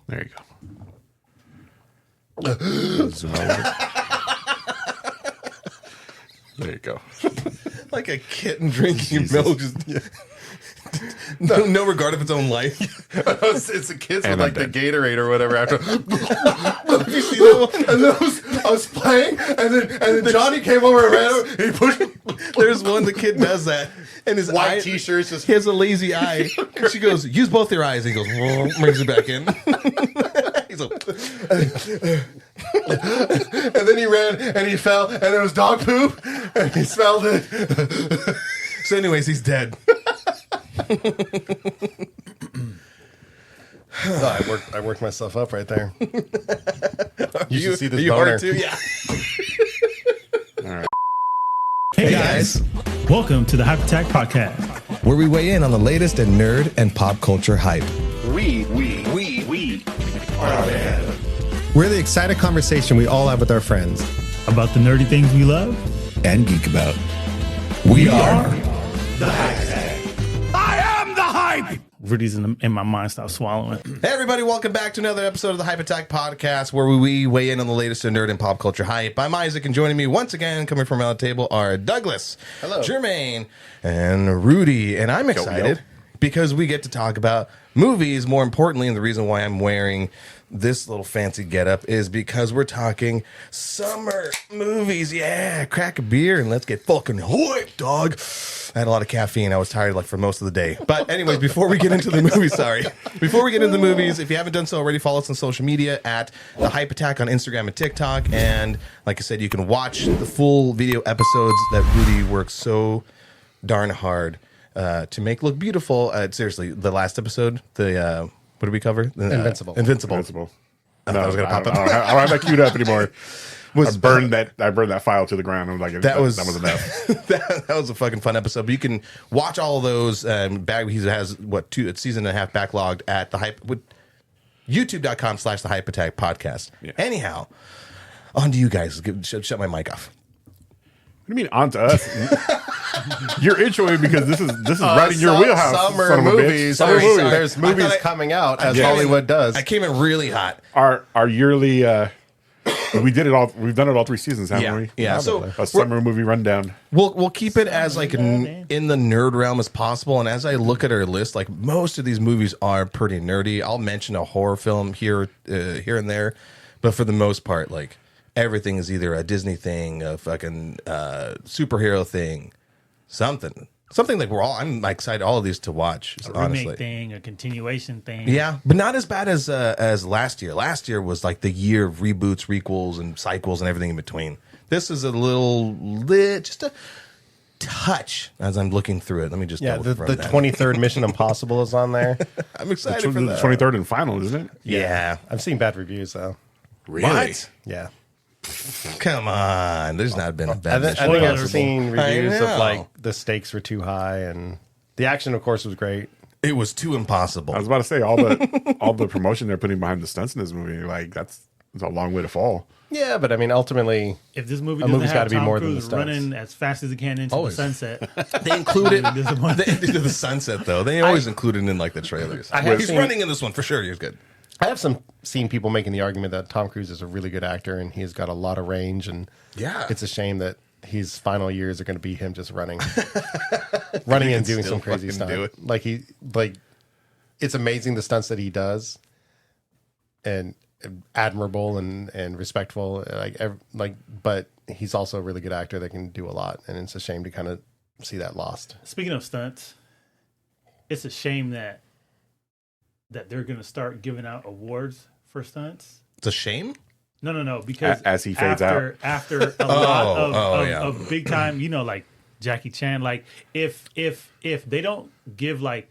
There you go. Zoom out. There you go. Like a kitten drinking milk. Just, no regard of its own life. It's the kids And with like I'm the Gatorade or whatever. After Have you seen that one? and then I was playing, and then Johnny came over and ran over. And he pushed me. There's one the kid does that, and his White eye, t-shirts just. he has a lazy eye. And she goes, "Use both your eyes." And he goes, "Whoa," brings it back in. He's like, And then he ran and he fell, and there was dog poop, and he smelled it. so, anyways, he's dead. I worked myself up right there. You should see this you boner. are too, yeah. Hey guys, welcome to the Hype Attack Podcast. where we weigh in on the latest in nerd and pop culture hype. We are We're the excited conversation we all have with our friends About the nerdy things we love. and geek about. We are Rudy's in my mind, stop swallowing. Hey everybody, welcome back to another episode of the Hype Attack Podcast, where we weigh in on the latest in nerd and pop culture hype. I'm Isaac, and joining me once again, coming from around the table, are Douglas, Hello. Jermaine, and Rudy. And I'm excited because we get to talk about movies. More importantly, and the reason why I'm wearing this little fancy getup is because we're talking summer movies. Yeah, crack a beer and let's get fucking hyped, dog. I had a lot of caffeine. I was tired like for most of the day. But anyways, before we get into the movies, before we get into the movies, if you haven't done so already, follow us on social media at The Hype Attack on Instagram and TikTok. And like I said, you can watch the full video episodes that Rudy works so darn hard to make look beautiful. Seriously, the last episode, what did we cover? Invincible. Invincible. I thought it was gonna pop up. I don't have that queued up anymore. I burned that file to the ground. I'm like, that was enough. that was a fucking fun episode. But you can watch all of those. He has season and a half backlogged at the hype with youtube.com/the Hype Attack Podcast. Yeah. Anyhow, on to you guys. Shut my mic off. What do you mean on to us? You're introing because this is right in your wheelhouse. Summer son of a bitch. movies. Summer movies. There's movies coming out as Hollywood does. I came in really hot. Our yearly. We did it all. We've done it all 3 seasons, haven't we? Yeah. So a summer movie rundown. We'll keep it as like in the nerd realm as possible. And as I look at our list, like most of these movies are pretty nerdy. I'll mention a horror film here and there, but for the most part, like everything is either a Disney thing, a fucking superhero thing, something like I'm excited all of these to watch. A honestly, remake thing, a continuation thing. yeah, but not as bad as last year. Last year was like the year of reboots, requels, and cycles, and everything in between. This is a just a touch as I'm looking through it. Let me just the 23rd Mission Impossible is on there. I'm excited for The that. 23rd and final, isn't it? Yeah, I've seen bad reviews though. Really? What? Yeah. Come on, there's not been a I, bad. I think I've Spoilers. seen reviews I of know. like the stakes were too high and the action, of course, was great. It was too impossible. I was about to say all the promotion they're putting behind the stunts in this movie. Like that's a long way to fall. Yeah, but I mean, ultimately, If this movie A doesn't movie's have gotta be Tom more than Cruise the stunts. running as fast as he can into Always. the sunset, They included I'm disappointed. into the sunset though. They always include it in like the trailers. I have He's seen- running in this one for sure. He's good. I have seen people making the argument that Tom Cruise is a really good actor and he's got a lot of range, and Yeah. it's a shame that his final years are going to be him just running, running and doing still some crazy fucking do stuff. it. It's amazing the stunts that he does, and admirable and respectful. But he's also a really good actor that can do a lot, and it's a shame to kind of see that lost. Speaking of stunts, it's a shame that they're going to start giving out awards for stunts. It's a shame. No, because As he fades out. after a lot yeah. of big time, like Jackie Chan, like if they don't give like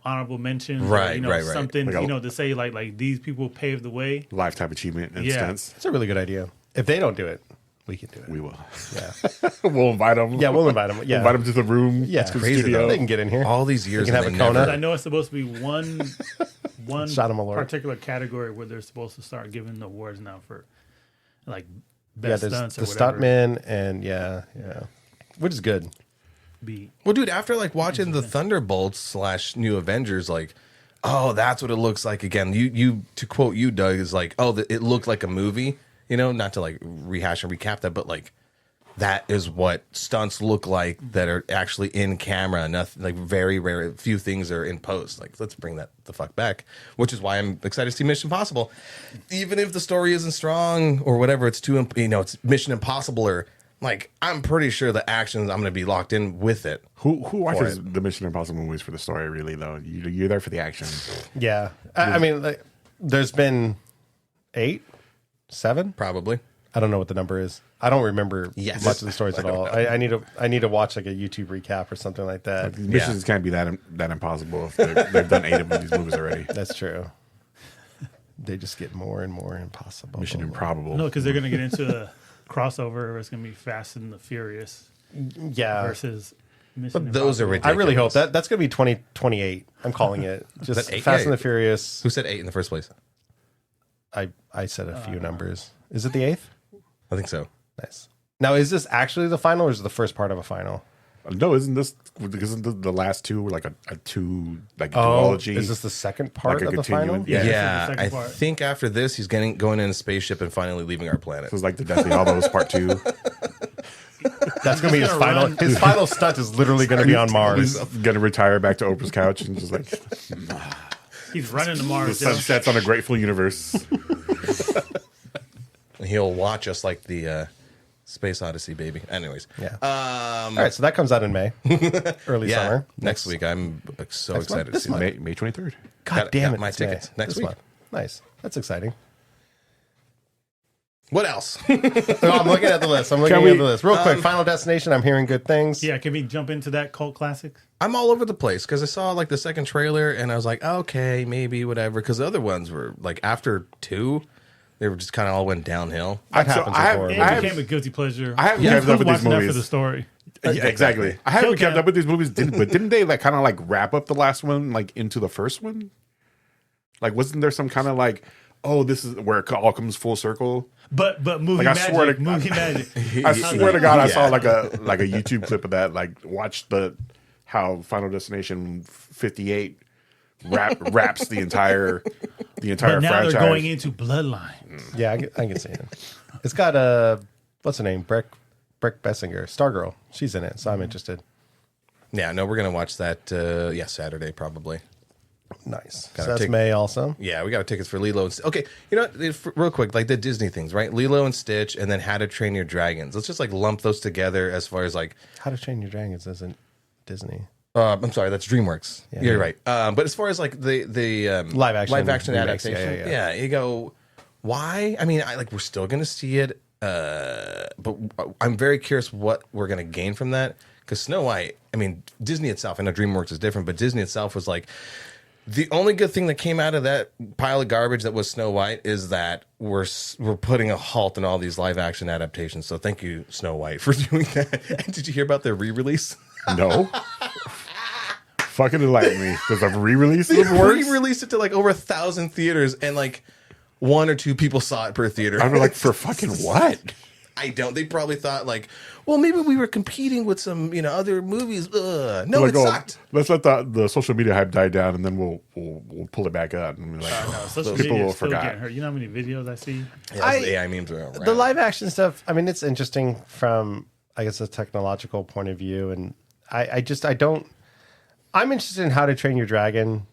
honorable mentions, Right, or, right. something, Like to say like these people paved the way. Lifetime achievement and Yeah. stunts. It's a really good idea. If they don't do it, we can do it. We will. Yeah, We'll invite them. yeah, we'll invite them. Yeah, Invite them to the room. Yeah. to the Crazy, studio. though. they can get in here. All these years, They can and have they a Kona. never- I know it's supposed to be one Shot 'em alert. particular category where they're supposed to start giving the awards now for like Yeah, best there's stunts the or whatever. stuntman, and yeah, which is good. Be Well, dude, after like watching the Thunderbolts / New Avengers, like oh, that's what it looks like again. You to quote you, Doug, is like, oh, it looked like a movie. You know, not to like rehash and recap that, but like that is what stunts look like that are actually in camera. Nothing like very rare. Few things are in post. Like, let's bring that the fuck back. Which is why I'm excited to see Mission Impossible, even if the story isn't strong or whatever. It's too it's Mission Impossible or. Like, I'm pretty sure the actions, I'm going to be locked in with it. Who watches the Mission Impossible movies for the story, really, though? You're there for the action. Yeah. I mean, like, there's been 8, 7? Probably. I don't know what the number is. I don't remember much of the stories at all. I need to watch like a YouTube recap or something like that. Missions can't be that impossible if they've done 8 of these movies already. That's true. They just get more and more impossible. Mission Improbable. No, because they're going to get into a crossover where it's going to be Fast and the Furious Yeah. versus Mission But those are Impossible. ridiculous. I really hope that's going to be 2028. I'm calling it. Just that 8? Fast Yeah. and the Furious. Who said 8 in the first place? I said a few numbers. Is it the 8th? I think so. Nice. Now, is this actually the final or is it the first part of a final? No, isn't the last 2 were like a 2 like duology? Is this the second part Like a of the final? continuing- Yeah. Yeah, the I second part. think after this, he's going in a spaceship and finally leaving our planet. It was like the Deathly Hallows Part 2. That's going to be his gonna final. run. His final stunt is literally going to be on Mars. He's gonna retire back to Oprah's couch and just like He's running to the Mars. sun yo. sets on a grateful universe. He'll watch us like the Space Odyssey, baby. Anyways, Yeah. All right, so that comes out in May, early yeah, summer. next week. I'm so Next excited month? to see that. May 23rd. God Got damn it! my it's tickets May. next This week. month. Nice. That's exciting. What else? Oh, I'm looking at the list. I'm looking Can at we- the list. Real quick, Final Destination. I'm hearing good things. Yeah, can we jump into that cult classic? I'm all over the place because I saw like the second trailer and I was like, okay, maybe whatever. Because the other ones were like after 2, they were just kind of all went downhill. That So happens I with have- horror It I movies. became a guilty pleasure. I haven't Who's kept up with these watching that for movies. the story. Yeah, exactly. I haven't kept Hellcat. up with these movies, but didn't they like kind of like wrap up the last one like into the first one? Like, wasn't there some kind of like, oh, this is where it all comes full circle? But movie Like, I magic, swear to- movie magic. I swear to God, I saw Yeah. like a YouTube clip of that. Like, watch how Final Destination 58 wraps the entire But now franchise. they're going into Bloodline. Yeah, I can see it. It's got what's her name? Breck Bessinger, Stargirl. She's in it, so I'm interested. Yeah, no, we're gonna watch that. Saturday probably. Nice. Gotta So that's take- May also. Yeah, we got tickets for Lilo and Stitch. Okay, you know what? Real quick, like the Disney things, right? Lilo and Stitch, and then How to Train Your Dragons. Let's just like lump those together as far as like. How to Train Your Dragons isn't Disney. I'm sorry, that's DreamWorks. Yeah. You're right. But as far as like the Live action remakes, adaptation, yeah. you go. Why? I mean, we're still gonna see it, but I'm very curious what we're gonna gain from that. Because Snow White, I mean, Disney itself. I know DreamWorks is different, but Disney itself was like. The only good thing that came out of that pile of garbage that was Snow White is that we're putting a halt in all these live action adaptations. So thank you, Snow White, for doing that. And did you hear about their re-release? No. Fucking enlighten me. There's a re-release They of works? re-released it to like over 1,000 theaters, and like 1 or 2 people saw it per theater. I'm like, for fucking what? I don't. They probably thought like, well, maybe we were competing with some, other movies. No, Like, it oh, sucked. let's let the social media hype die down, and then we'll pull it back up. And be like, Social people media will is still forgot. getting hurt. You know how many videos I see? Yeah, the AI memes are around. The live action stuff, I mean, it's interesting from, I guess, a technological point of view. And I don't, I'm interested in How to Train Your Dragon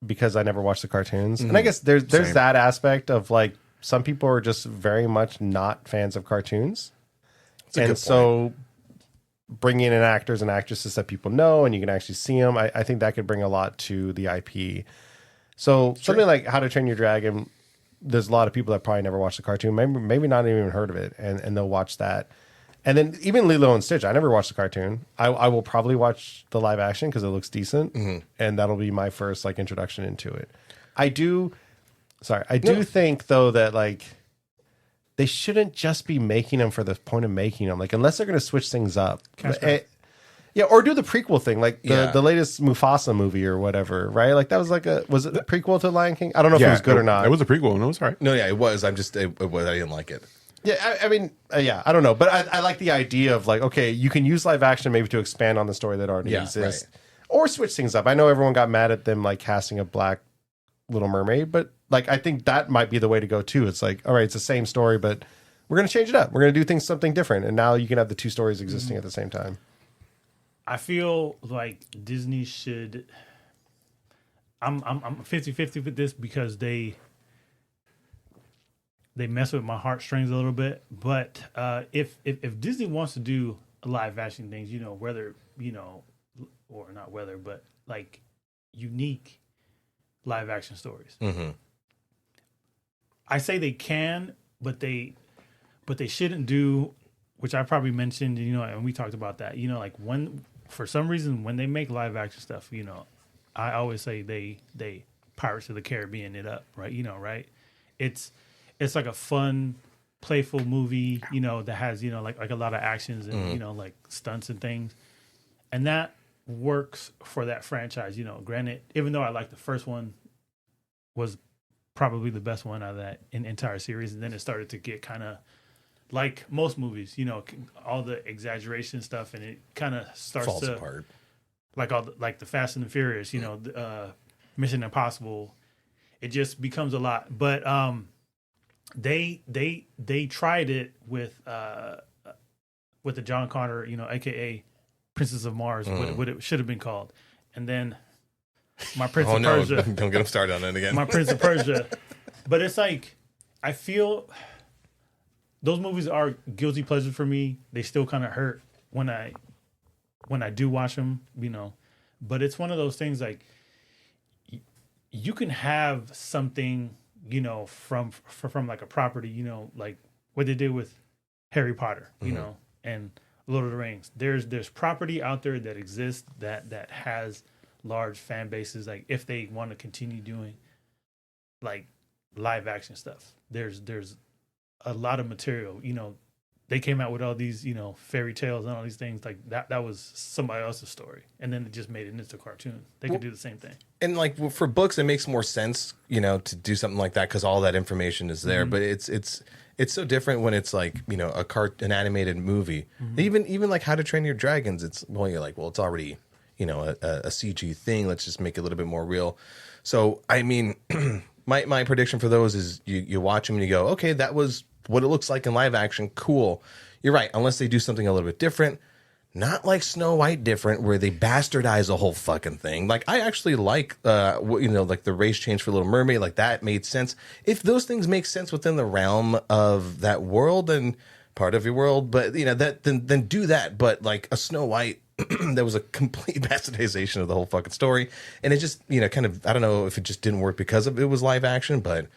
because I never watched the cartoons. And I guess there's Same. that aspect of like, some people are just very much not fans of cartoons. a good And so bringing in actors and actresses that people know and you can actually see them, I think that could bring a lot to the IP. So something like How to Train Your Dragon, there's a lot of people that probably never watched the cartoon, maybe not even heard of it, and they'll watch that. And then even Lilo and Stitch, I never watched the cartoon. I will probably watch the live action because it looks decent, and that'll be my first like introduction into it. I do think though that like they shouldn't just be making them for the point of making them. Like unless they're going to switch things up, yeah, or do the prequel thing, like the latest Mufasa movie or whatever, right? Like that was like was it the prequel to Lion King? I don't know if it was good or not. It was a prequel, and it was all right. No, yeah, it was. I'm just, it was. I didn't like it. Yeah, I mean, yeah, I don't know, but I like the idea of like, okay, you can use live action maybe to expand on the story that already Yeah, exists, or switch things up. I know everyone got mad at them like casting a black Little Mermaid, but like I think that might be the way to go too. It's like, all right, it's the same story, but we're going to change it up. We're going to do something different, and now you can have the two stories existing at the same time. I feel like Disney should. I'm 50-50 with this because they mess with my heartstrings a little bit. But if Disney wants to do live action things, whether or not whether, but like unique live action stories, I say they can, but they shouldn't do, which I probably mentioned, and we talked about that. Like for some reason when they make live action stuff, I always say they Pirates of the Caribbean it up, right? Right? It's like a fun, playful movie, that has, like a lot of actions and, like stunts and things. And that works for that franchise, Granted, even though I like the first one was probably the best one out of that entire series. And then it started to get kind of like most movies, all the exaggeration stuff, and it kind of starts Falls to apart. like the Fast and the Furious, Mission Impossible. It just becomes a lot. But they tried it with the John Connor, aka Princess of Mars, what it should have been called, and then my Prince of Persia. Don't get him started on that again. My Prince of Persia. But it's like I feel those movies are guilty pleasures for me. They still kind of hurt when I do watch them, But it's one of those things like you can have something, from like a property, like what they did with Harry Potter, and Lord of the Rings. There's property out there that exists that has large fan bases. Like if they want to continue doing like live action stuff, there's a lot of material. They came out with all these, fairy tales and all these things like that. That was somebody else's story, and then it just made it into a cartoon. They could do the same thing. And like for books, it makes more sense, to do something like that because all that information is there. But it's so different when it's like an animated movie. Even like How to Train Your Dragons. You're like, well, it's already a CG thing. Let's just make it a little bit more real. So I mean, my prediction for those is you watch them and you go, okay, that was what it looks like in live action. Cool. You're right. Unless they do something a little bit different, not like Snow White different, where they bastardize the whole fucking thing. Like I actually like, like the race change for Little Mermaid, like that made sense. If those things make sense within the realm of that world and part of your world, but then do that. But like a Snow White, that was a complete bastardization of the whole fucking story. And it just, kind of, I don't know if it just didn't work because it was live action, but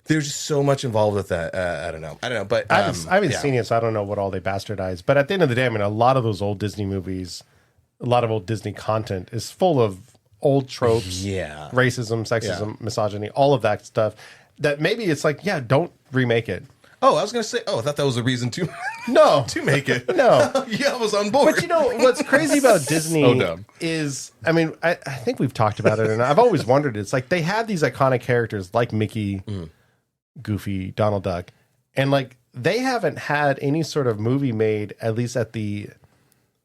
there's just so much involved with that. I don't know. But I haven't seen it, so I don't know what all they bastardized. But at the end of the day, I mean, a lot of those old Disney movies, a lot of old Disney content is full of old tropes, racism, sexism, misogyny, all of that stuff. That maybe it's like, don't remake it. Oh, I was going to say, I thought that was a reason to to make it. No. Yeah, I was on board. But what's crazy about Disney is, I mean, I think we've talked about it, and I've always wondered, it's like they have these iconic characters like Mickey, Goofy, Donald Duck, and like they haven't had any sort of movie made, at least at the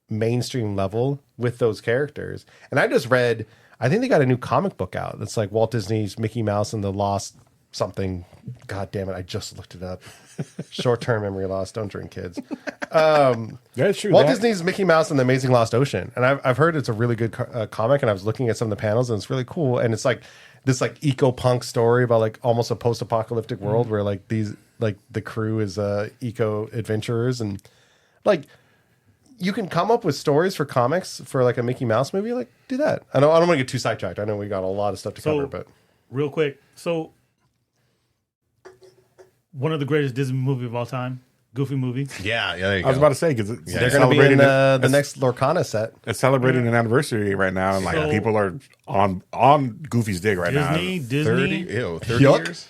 mainstream level, with those characters. And I just read, I think they got a new comic book out that's like Walt Disney's Mickey Mouse and the Lost something. God damn it, I just looked it up. Short-term memory loss. Don't drink, kids. That's true. Walt Disney's Mickey Mouse and the Amazing Lost Ocean, and I've heard it's a really good comic. And I was looking at some of the panels, and it's really cool. And it's like this like eco-punk story about like almost a post-apocalyptic world where like these like the crew is eco adventurers, and like you can come up with stories for comics for like a Mickey Mouse movie. Like do that. I don't want to get too sidetracked. I know we got a lot of stuff to cover, but real quick, so. One of the greatest Disney movie of all time, Goofy movie. Yeah, there you go. I was about to say because they're going to be in the next Lorcana set. It's celebrating an anniversary right now, and like people are on Goofy's dig right now. Disney, 30 years.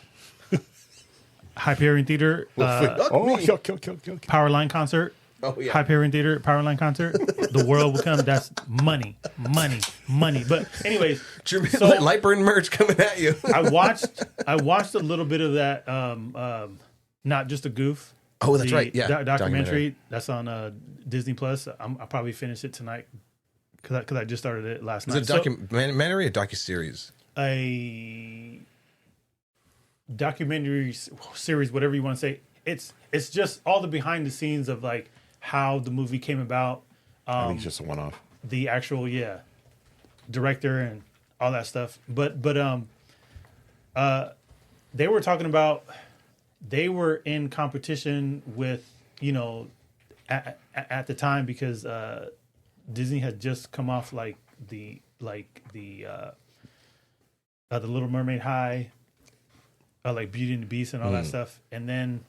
Hyperion Theater, Powerline concert. Oh yeah, Hyperion Theater, Powerline concert. The world will come. That's money. But anyways, Lightburn merch coming at you. I watched a little bit of that. Not just a goof. Oh, that's right. Yeah, documentary that's on Disney Plus. I'll probably finish it tonight. because I just started it last Is night. it a documentary or docuseries? A documentary series, whatever you want to say. It's just all the behind the scenes of like how the movie came about. I think it's just a one-off. The actual director and all that stuff. But they were talking about they were in competition with at the time because Disney had just come off like the Little Mermaid high, like Beauty and the Beast and all that stuff, and then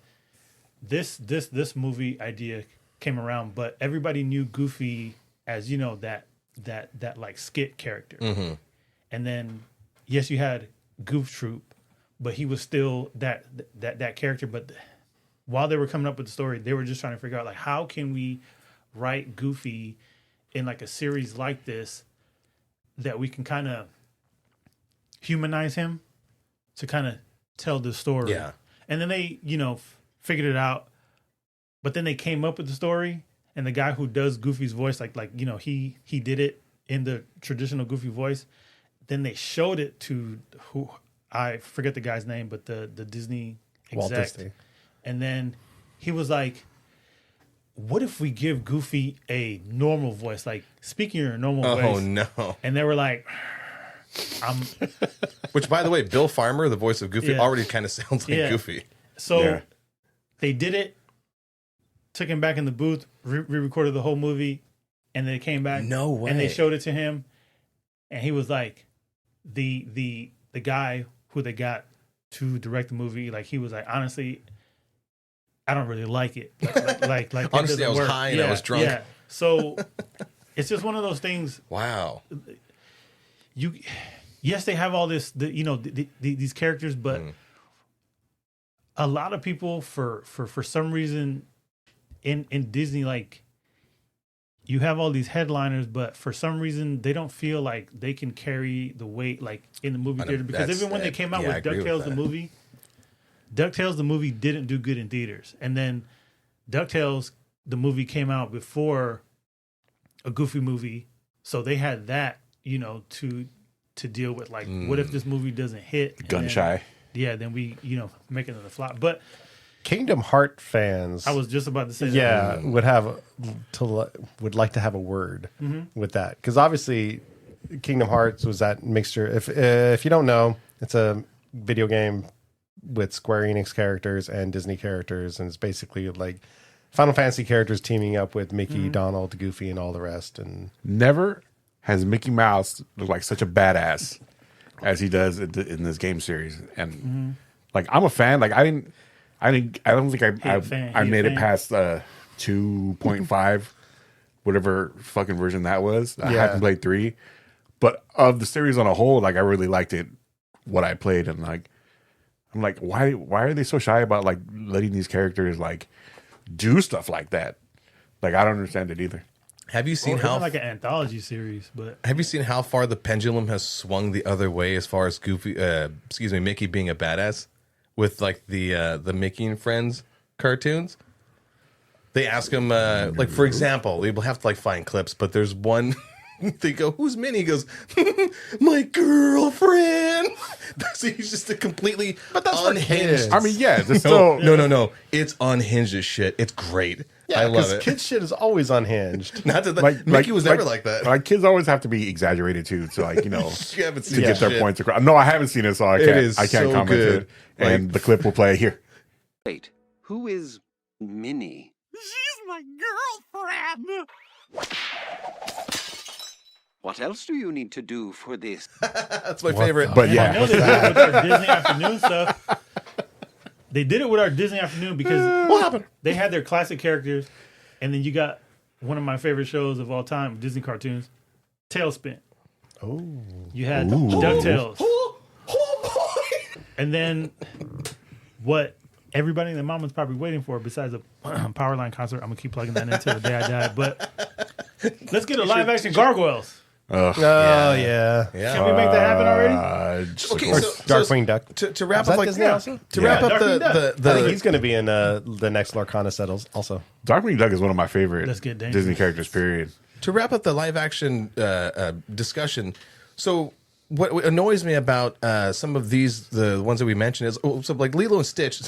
this movie idea came around, but everybody knew Goofy as that like skit character, and then yes, you had Goof Troop, but he was still that character. But while they were coming up with the story, they were just trying to figure out like how can we write Goofy in like a series like this that we can kind of humanize him to kind of tell the story. Yeah. And then they, figured it out. But then they came up with the story, and the guy who does Goofy's voice, he did it in the traditional Goofy voice. Then they showed it to who I forget the guy's name, but the Disney Walt exec. Disney. And then he was like, what if we give Goofy a normal voice, like speaking your normal voice? Oh no! And they were like, Which, by the way, Bill Farmer, the voice of Goofy, already kind of sounds like Goofy. So they did it, took him back in the booth, re-recorded the whole movie, and then they came back. No way. And they showed it to him, and he was like, the guy who they got to direct the movie, like he was like, honestly, I don't really like it. Like Honestly, I was high and I was drunk. Yeah. So it's just one of those things. Wow. Yes, they have all this, these characters, but a lot of people, for some reason, in Disney, like you have all these headliners, but for some reason they don't feel like they can carry the weight like in the movie theater. Because even when they came out with DuckTales the movie didn't do good in theaters, and then DuckTales the movie came out before a Goofy movie, so they had that to deal with, like, what if this movie doesn't hit? Gun shy. Then we, make it another flop. But Kingdom Heart fans, I was just about to say that. would like to have a word with that, because obviously Kingdom Hearts was that mixture. If you don't know, it's a video game with Square Enix characters and Disney characters, and it's basically like Final Fantasy characters teaming up with Mickey, Donald, Goofy, and all the rest. And Never has Mickey Mouse looked like such a badass as he does in this game series. And like, I'm a fan. Like, I don't think I made it past 2.5, whatever fucking version that was. I haven't played 3, but of the series on a whole, like, I really liked it, what I played. And like, I'm like, why are they so shy about like letting these characters like do stuff like that? Like, I don't understand it either. Have you seen how like an anthology series? But have you seen how far the pendulum has swung the other way as far as Mickey being a badass with like the Mickey and Friends cartoons? They ask him, like, for example, we'll have to like find clips, but there's one. They go, "Who's Minnie?" He goes, "My girlfriend." So he's just a completely unhinged. I mean, yeah, it's still No. It's unhinged as shit. It's great. I love it. Kids shit is always unhinged. Not that Mickey was never like that. Like, kids always have to be exaggerated too, to like, You haven't seen to get their points across. No, I haven't seen it, so I can't so comment good. it. And the clip will play here. Wait, who is Minnie? She's my girlfriend. What else do you need to do for this? That's my favorite. But I know yeah, they did it with our Disney Afternoon stuff. They did it with our Disney Afternoon because What happened? they had their classic characters, and then you got one of my favorite shows of all time, Disney cartoons, Tailspin. Oh, You had DuckTales. And then what everybody and their mama's probably waiting for, besides a Powerline concert, I'm going to keep plugging that in until the day I die. But let's get a live-action Gargoyles. yeah. Can we make that happen already? Okay, Darkwing Duck. To wrap Is up, that like Disney also? to wrap up Darkwing Duck. I think he's going to be in the next Lorcana settles also. Darkwing Duck is one of my favorite Let's get dangerous. Disney characters. Period. To wrap up the live action discussion, so what annoys me about some of the ones that we mentioned is so like Lilo and Stitch.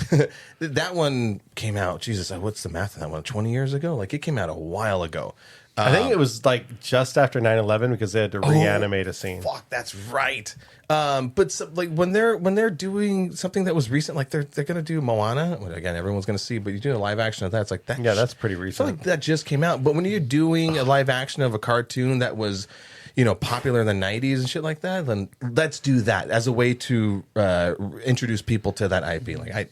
That one came out. Jesus, what's the math of that one? 20 years ago? Like it came out a while ago. I think it was like just after 9/11 because they had to reanimate a scene. Fuck, that's right. But like when they're doing something that was recent, like they're gonna do Moana. Well, again, everyone's gonna see, but you do a live action of that. It's like that. Yeah, that's pretty I feel recent. like that just came out. But when you're doing a live action of a cartoon that was, popular in the 90s and shit like that, then let's do that as a way to introduce people to that IP. Like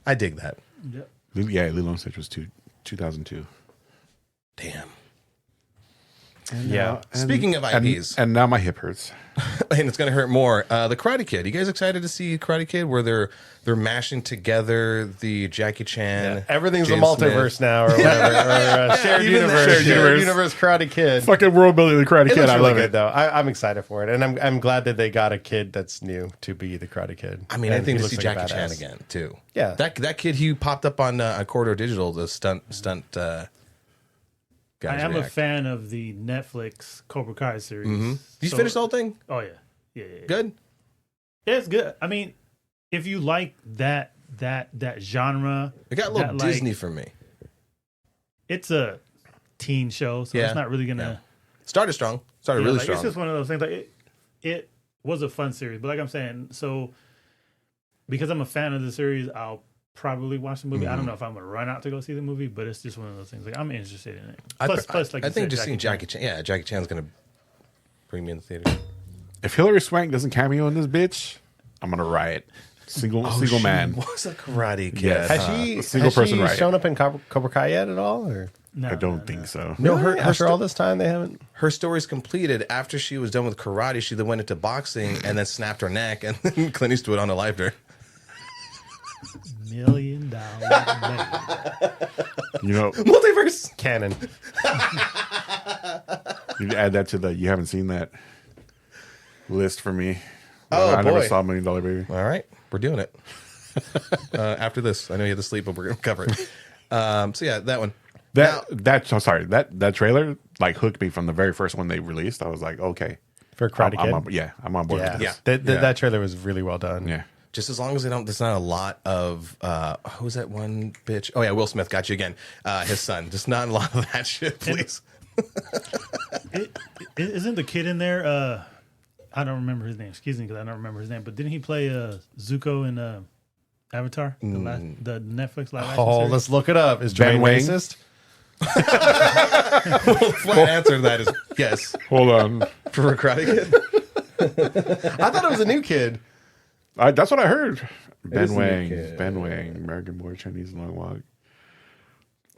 I dig that. Yep. Yeah, Lilo and Stitch was 2002. Damn. Yeah. Speaking of IPs, and now my hip hurts. and it's gonna hurt more. The Karate Kid. You guys excited to see Karate Kid where they're mashing together the Jackie Chan? Everything's Jaden a multiverse Smith. now, or whatever. Or shared Even that. universe. Shared Universe Karate Kid. Fucking world building the Karate It Kid. looks I really love good, it. though. I'm excited for it, and I'm glad that they got a kid that's new to be the Karate Kid. I mean, And I think he to see looks like a Jackie Chan badass. again too. Yeah. that kid he popped up on Corridor Digital, the stunt. I Guys am a react. fan of the Netflix Cobra Kai series. Did you So- finish the whole thing? Oh yeah, yeah. Good. Yeah, it's good. I mean, if you like that genre, It got a little that, like, Disney for me. it's a teen show, so Yeah. it's not really gonna. Started strong. Started Yeah, really like, strong. It's just one of those things. Like it was a fun series, but like I'm saying, so because I'm a fan of the series, I'll probably watch the movie. I don't know if I'm gonna run out to go see the movie, but it's just one of those things. Like I'm interested in it. Plus, like I you think said, just seeing Jackie Chan. Yeah, Jackie Chan's gonna bring me in the theater. If Hilary Swank doesn't cameo in this bitch, I'm gonna riot. Single man. Was a Karate Kid. Yes. Has a she, single person riot. shown up in Cobra Kai yet at all? Or No, I don't think so. No, Really? her After all this time, they haven't. her story's completed after she was done with karate. She then went into boxing and then snapped her neck, and then Clint Eastwood on a live there. $1 million. You know, Multiverse Canon. you add that to the you haven't seen that list for me. Oh, I never boy. saw $1 Million Baby. All right, we're doing it. After this, I know you had to sleep, but we're gonna cover it. So yeah, that one. That trailer like hooked me from the very first one they released. I was like, okay, For Karate Kid. I'm on board Yeah. with this. That trailer was really well done. Yeah. Just as long as they don't, there's not a lot of who's that one bitch? Oh yeah, Will Smith got you again. His son. Just not a lot of that shit, please. Isn't the kid in there? I don't remember his name. Excuse me, because I don't remember his name. But didn't he play Zuko in Avatar, the Netflix live action Oh, series? let's look it up. Is Ben Jermaine Wang? racist? Flat answer to that is yes. Hold on. For a Karate Kid. I thought it was a new kid. That's what I heard. is Ben a new Wang. kid. Ben Wang. American Boy, Chinese Long Walk.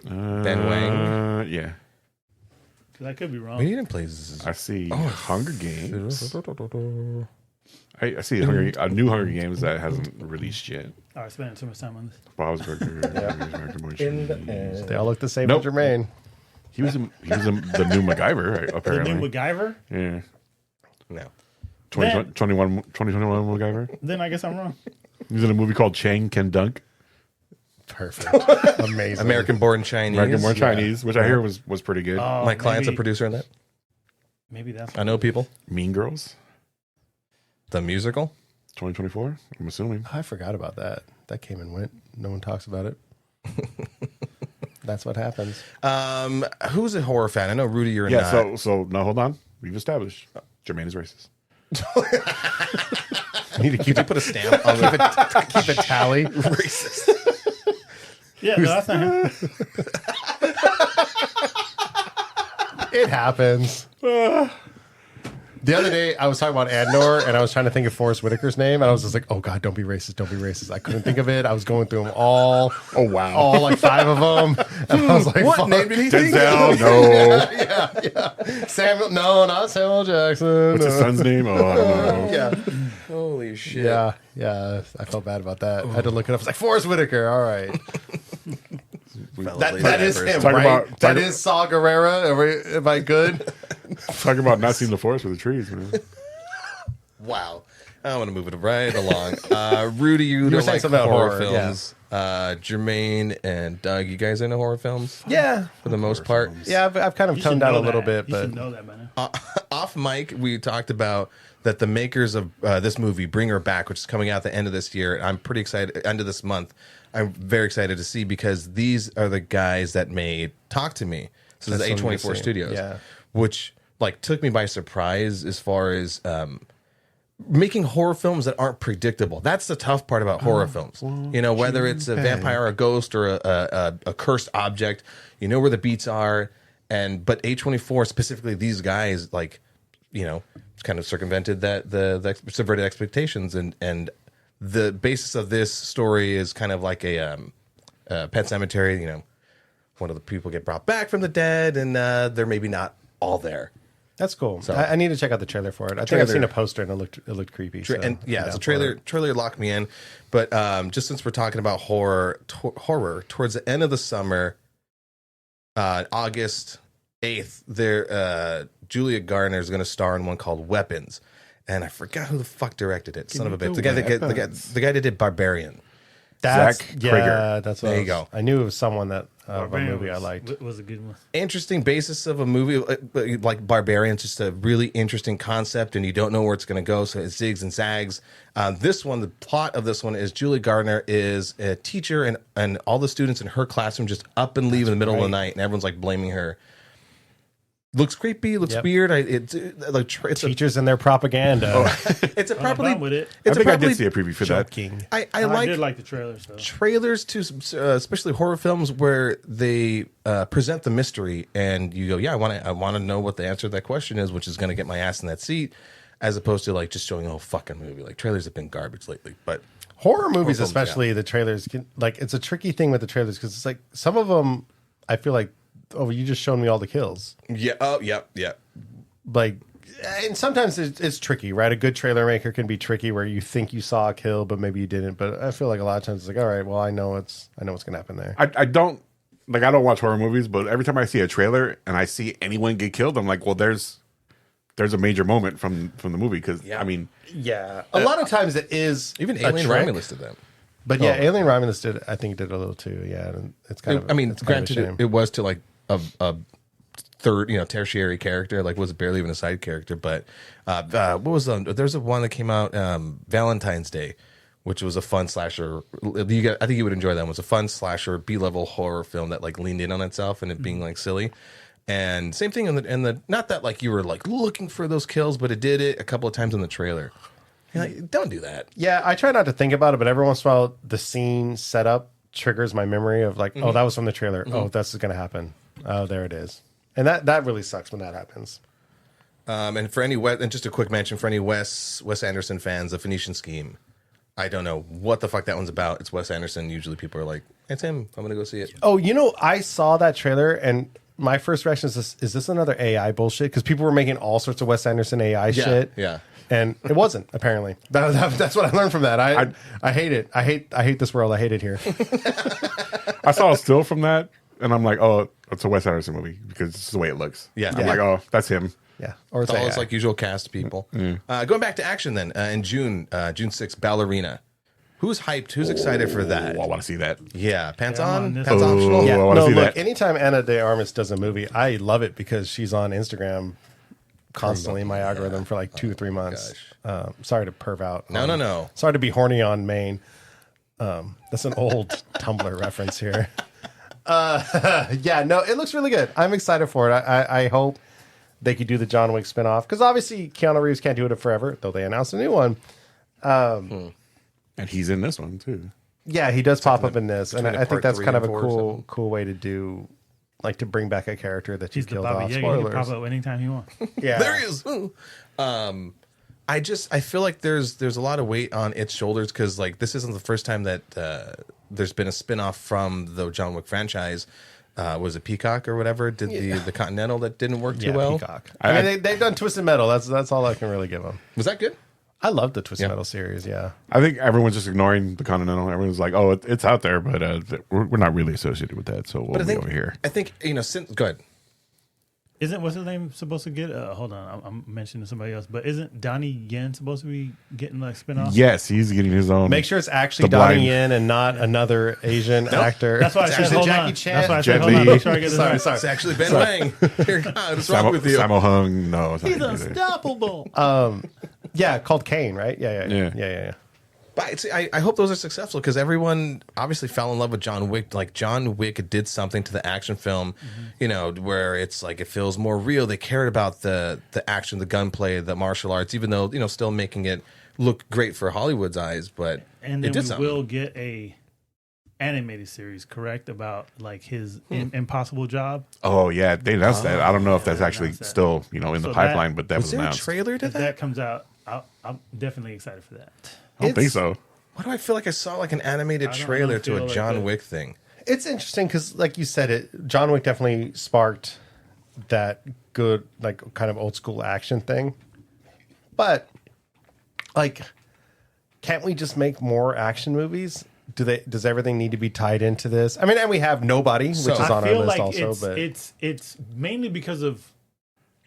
Ben Wang. Yeah. 'Cause I could be wrong. He didn't play. Z- I see Hunger Games. I see a new Hunger Games that hasn't released yet. All right, spending too much time on this. Bob's Burger. American Boy, In the Chinese. end. They all look the same Nope. with Jermaine. He was the new MacGyver, right, The apparently. new MacGyver? Yeah. No. 2021 MacGyver. Then I guess I'm wrong. He's in a movie called Chang Can Dunk. Perfect. Amazing. American-born Chinese. American Born Chinese, which I hear was pretty good. Oh, My client's a maybe- producer in that. Maybe that's I know people. Mean Girls, The musical. 2024. I'm assuming. I forgot about that. That came and went. No one talks about it. That's what happens. Who's a horror fan? I know Rudy, you're Yeah. not. So no, hold on. We've established Jermaine is racist. I need to keep Did you put a stamp on the keep a tally. racist? Yeah, no, that's not him. It happens. The other day, I was talking about Andor, and I was trying to think of Forrest Whitaker's name, and I was just like, "Oh God, don't be racist! Don't be racist!" I couldn't think of it. I was going through them all. Oh wow. All like 5 of them, and I was like, What "Fuck." name did he think? Denzel. No. Samuel? No, not Samuel Jackson. What's his son's name? Oh, I don't know. Yeah, Holy shit! yeah. I felt bad about that. I had to look it up. I was like, Forrest Whitaker. All right, that is him, Talk right? about- That talk- is Saw Gerrera. Am I good? Talk about not seeing the forest for the trees, man. Wow. I want to move it right along. Rudy, you were don't saying like something about horror horror, films. Jermaine and Doug, you guys into horror films? Yeah, For the most part. yeah. I've kind of You toned should down a know little that. bit, You but should know that, man. Off mic, we talked about that the makers of this movie, Bring Her Back, which is coming out at the end of this year. I'm pretty excited. End of this month, I'm very excited to see because these are the guys that made Talk to Me. So this is That's what I'm A24 saying. Studios, Yeah. which like took me by surprise as far as making horror films that aren't predictable. That's the tough part about horror films. You know, whether it's a vampire, or a ghost, or a cursed object, you know where the beats are. But A24, specifically these guys, like, you know, kind of circumvented the subverted expectations, and the basis of this story is kind of like a Pet Sematary. You know, one of the people get brought back from the dead, and they're maybe not all there. that's cool. So- I need to check out the trailer for it. I think Trailer. I've seen a poster and it looked creepy. So And yeah, I'm it's a down for it. trailer locked me in. But just since we're talking about horror towards the end of the summer, August 8th, there Julia Garner is going to star in one called Weapons, and I forgot who the fuck directed it. Son of a bitch, the guy that did Barbarian. That's, Zach yeah, Krager. that's what There I you go. I knew it was someone that of a Barbarian movie I liked. was a good one. Interesting basis of a movie like Barbarian. It's just a really interesting concept, and you don't know where it's going to go, so it zigs and zags. This one, the plot of this one is Julie Gardner is a teacher, and all the students in her classroom just up and leave in the middle of the night, and everyone's like blaming her. Looks creepy, looks Yep. weird. It's Teachers and their propaganda. it's a I'm properly down with it. I it's a think I properly did see a preview for that. Joking. I I did like the trailers though. trailers to especially horror films where they present the mystery and you go, yeah, I want to know what the answer to that question is, which is going to get my ass in that seat, as opposed to like just showing a whole fucking movie. Like trailers have been garbage lately, but Horror movies, films, especially the trailers, can, like it's a tricky thing with the trailers because it's like some of them, I feel like, oh, you just showed me all the kills. yeah, oh, yeah. Like, and sometimes it's tricky, right? A good trailer maker can be tricky where you think you saw a kill, but maybe you didn't. But I feel like a lot of times it's like, all right, well, I know what's gonna happen there. I don't watch horror movies, but every time I see a trailer and I see anyone get killed, I'm like, well, there's a major moment from the movie because I mean, Yeah, a lot of times it is Even a Alien trick. Romulus did that. But yeah, Alien Romulus did. I think did a little too. Yeah, and it's kind of. I mean, it's kind of a granted, shame. it was to like a third, tertiary character, like was barely even a side character. But what was there's a one that came out Valentine's Day, which was a fun slasher. I think you would enjoy that one. It was a fun slasher B-level horror film that like leaned in on itself and it being like silly. And same thing in the not that like you were like looking for those kills, but it did it a couple of times in the trailer. You're like, don't do that. Yeah, I try not to think about it, but every once in a while, the scene setup triggers my memory of like, oh, that was from the trailer. Oh, this is going to happen. Oh, there it is. And that really sucks when that happens. And for any and just a quick mention for any Wes Anderson fans, The Phoenician Scheme. I don't know what the fuck that one's about. It's Wes Anderson. Usually people are like, it's him. I'm gonna go see it. Oh, I saw that trailer and my first reaction is this another AI bullshit? Because people were making all sorts of Wes Anderson AI shit. Yeah. And it wasn't, apparently. That's what I learned from that. I hate it. I hate this world. I hate it here. I saw a still from that, and I'm like, oh, it's a Wes Anderson movie because it's the way it looks. Yeah. I'm Yeah. like, oh, that's him. Yeah. Or It's it's all AI. his like usual cast people. Going back to action then in June 6th, Ballerina. Who's hyped? Who's excited for that? Oh, I want to see that. Yeah, pants I'm on, on this. pants Oh. optional. Yeah, I wanna no, see look, that. anytime Ana de Armas does a movie, I love it because she's on Instagram constantly in my algorithm for like 2 or 3 months. Sorry to perv out. No. Sorry to be horny on Maine. That's an old Tumblr reference here. Yeah, no, it looks really good. I'm excited for it. I hope they could do the John Wick spinoff because obviously Keanu Reeves can't do it forever, though they announced a new one. And he's in this one too. Yeah, he does pop up in this, and between I the think part that's 3 kind of and a 4 or something. cool way to do, like to bring back a character that you He's the killed Baba off. Yaga. He can Spoilers. pop up anytime he wants. Yeah, There he is. Ooh. I feel like there's a lot of weight on its shoulders because like this isn't the first time that there's been a spin-off from the John Wick franchise. Was it Peacock or whatever? Did the Continental that didn't work too Yeah, well? Peacock. I mean, they've done Twisted Metal. That's all I can really give them. Was that good? I love the Twisted Yeah. Metal series. Yeah, I think everyone's just ignoring the Continental. Everyone's like, oh, it's out there, but we're not really associated with that, so we'll be over here. I think since go ahead. Isn't what's his name supposed to get? Hold on, I'm mentioning somebody else, but isn't Donnie Yen supposed to be getting like spinoff? Yes, he's getting his own. Make sure it's actually The Blind. Donnie Yen and not another Asian actor. That's why I said actually hold Jackie on. Chan. That's why I Jet said hold on. Li. Make sure I get this right. Sorry. It's actually Ben Wang. Dear God, what's wrong with you? Sammo Hung. No, it's not He's him either. unstoppable. Yeah, called Kane, right? Yeah. But I hope those are successful because everyone obviously fell in love with John Wick. Like John Wick did something to the action film, where it's like it feels more real. They cared about the action, the gunplay, the martial arts, even though still making it look great for Hollywood's eyes. But And it then did we will get a animated series, correct, about like his impossible job. Oh yeah, they announced that. I don't know if that's actually announced that. still in the So pipeline, but that was was there a announced. trailer to If that? that comes out, I'm definitely excited for that. I don't think so. Why do I feel like I saw like an animated I don't trailer to feel a like John that. Wick thing? It's interesting because, like you said, John Wick definitely sparked that good, like, kind of old school action thing. But, like, can't we just make more action movies? Does everything need to be tied into this? I mean, and we have Nobody, which is I on our feel list like also. it's, But it's mainly because of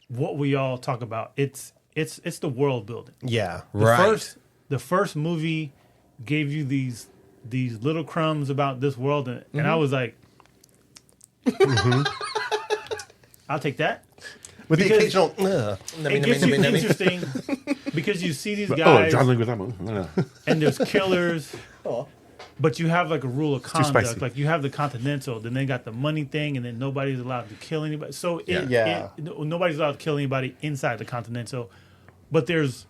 what we all talk about. It's the world building. yeah, The first movie gave you these little crumbs about this world, and I was like, I'll take that. with the because- occasional. It gets you interesting because you see these Oh, guys John Leguizamo. and there's killers. But you have like a rule of too conduct. spicy. Like you have the Continental, then they got the money thing, and then nobody's allowed to kill anybody. So nobody's allowed to kill anybody inside the Continental. But there's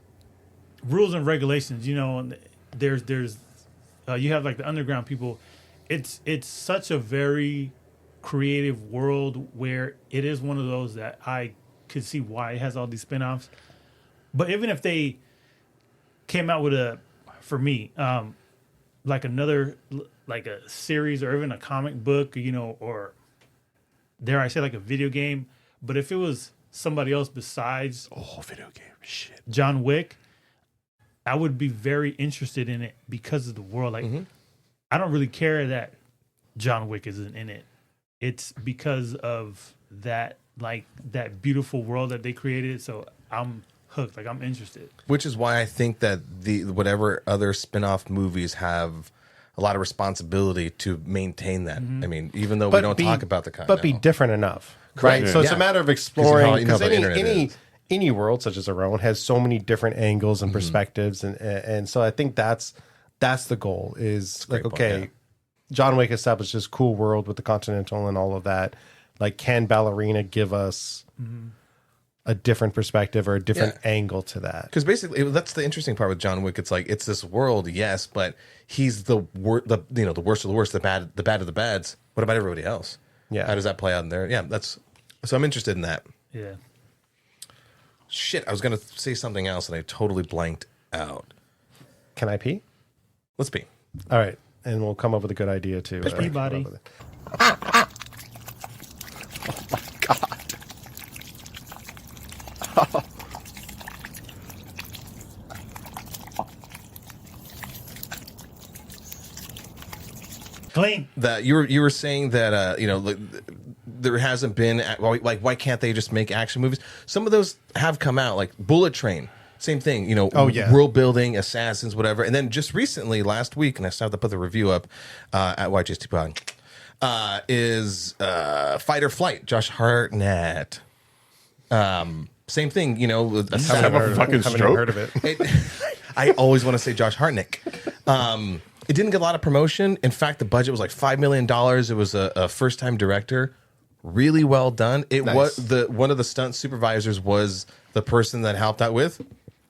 rules and regulations. And there's you have like the underground people. It's such a very creative world where it is one of those that I could see why it has all these spinoffs. But even if they came out with for me, like another, like a series or even a comic book, or dare I say like a video game. But if it was somebody else besides Video game. Shit. John Wick, I would be very interested in it because of the world. Like, I don't really care that John Wick isn't in it. It's because of that, like that beautiful world that they created. So I'm hooked. Like I'm interested. Which is why I think that whatever other spin-off movies have a lot of responsibility to maintain that. I mean, even though we don't talk about the content. but be different enough, right? Yeah. So it's Yeah. a matter of exploring you know because how the internet is. any world such as our own has so many different angles and perspectives, and so I think that's the goal. Is like, point, okay, yeah. John Wick established this cool world with the Continental and all of that. Like, can Ballerina give us a different perspective or a different angle to that? Because basically, that's the interesting part with John Wick. It's like it's this world, yes, but he's the worst of the worst, the bad of the bads. What about everybody else? Yeah. How does that play out in there? Yeah, so I'm interested in that. Yeah. Shit, I was gonna say something else and I totally blanked out. Can I pee? Let's be. All right, and we'll come up with a good idea too. Pee body. Clean. That you were saying that there hasn't been why can't they just make action movies? Some of those have come out, like Bullet Train, same thing. World building, assassins, whatever. And then just recently, last week, and I still have to put the review up at YGST Pod, is Fight or Flight, Josh Hartnett. Same thing, Have a fucking Haven't even stroke. heard of it. I always want to say Josh Hartnett. It didn't get a lot of promotion. In fact, the budget was like $5 million. It was a first-time director. Really well done. It was one of the stunt supervisors was the person that helped out with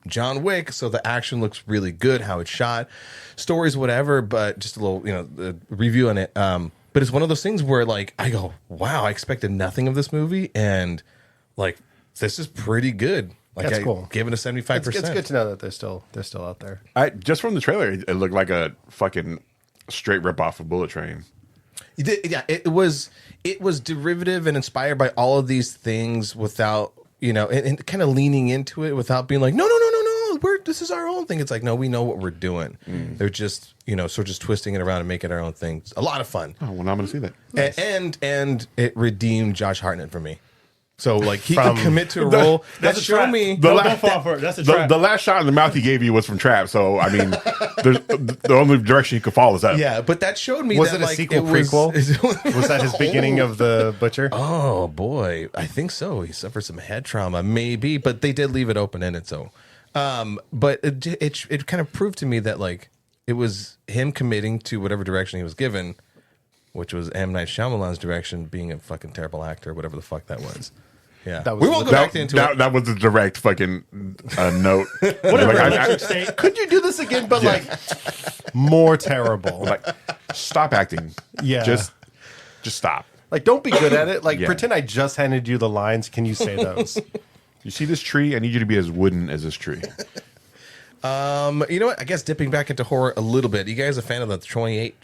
John Wick. So the action looks really good. How it's shot, stories, whatever. But just a little, review on it. But it's one of those things where like I go, wow, I expected nothing of this movie, and like this is pretty good. Like That's I cool. gave it a 75%. It's good to know that they're still out there. Just from the trailer, it looked like a fucking straight rip off of Bullet Train. It was derivative and inspired by all of these things without, and kind of leaning into it without being like, no, this is our own thing. It's like, no, we know what we're doing. They're just, sort of just twisting it around and making it our own thing. It's a lot of fun. Oh, well, now I'm going to see that. And it redeemed Josh Hartnett for me. So like he could commit to a role that showed me. Don't fall for it. That's a trap. The last shot in the mouth he gave you was from Trap. So I mean, the only direction you could follow is up. Yeah, but that showed me. Was that, it a like, sequel prequel? Was that his beginning of the Butcher? Oh boy, I think so. He suffered some head trauma, maybe, but they did leave it open ended. So, but it kind of proved to me that like it was him committing to whatever direction he was given, which was M. Night Shyamalan's direction, being a fucking terrible actor, whatever the fuck that was. Yeah, That was we won't go back into it. That was a direct fucking note. Whatever. Like, Could you do this again, but like more terrible? like, stop acting. Yeah. Just stop. Like, don't be good at it. Like, Yeah. pretend I just handed you the lines. Can you say those? You see this tree? I need you to be as wooden as this tree. You know what? I guess dipping back into horror a little bit. You guys a fan of the 28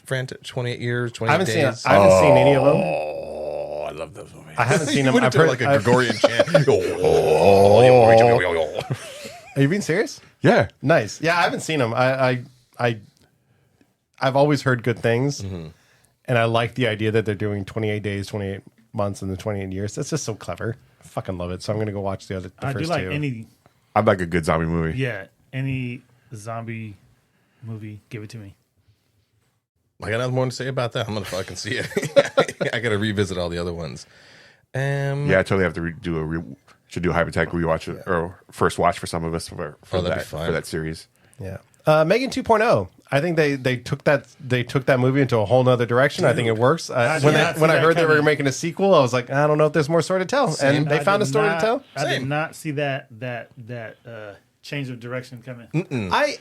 years, 28 I haven't days? seen. I haven't seen any of them. Oh, I love those movies. I haven't seen You them. went I've into heard like a Gregorian chant. Are you being serious? Yeah. Nice. Yeah, I haven't seen them. I've always heard good things, and I like the idea that they're doing 28 days, 28 months, and then 28 years. That's just so clever. I fucking love it. So I'm gonna go watch the I do first like two. I'd like a good zombie movie. any zombie movie. Give it to me. I got nothing more to say about that. I'm gonna fucking see it. I gotta revisit all the other ones. Yeah, I totally have to should do a hypothetical rewatch or first watch for some of us for that'd be that fun. for that series. Yeah. Megan 2.0. I think they took that movie into a whole nother direction. I think it works. When I heard they were making a sequel, I was like, I don't know if there's more story to tell. And they found a story to tell. I did not see that change of direction coming.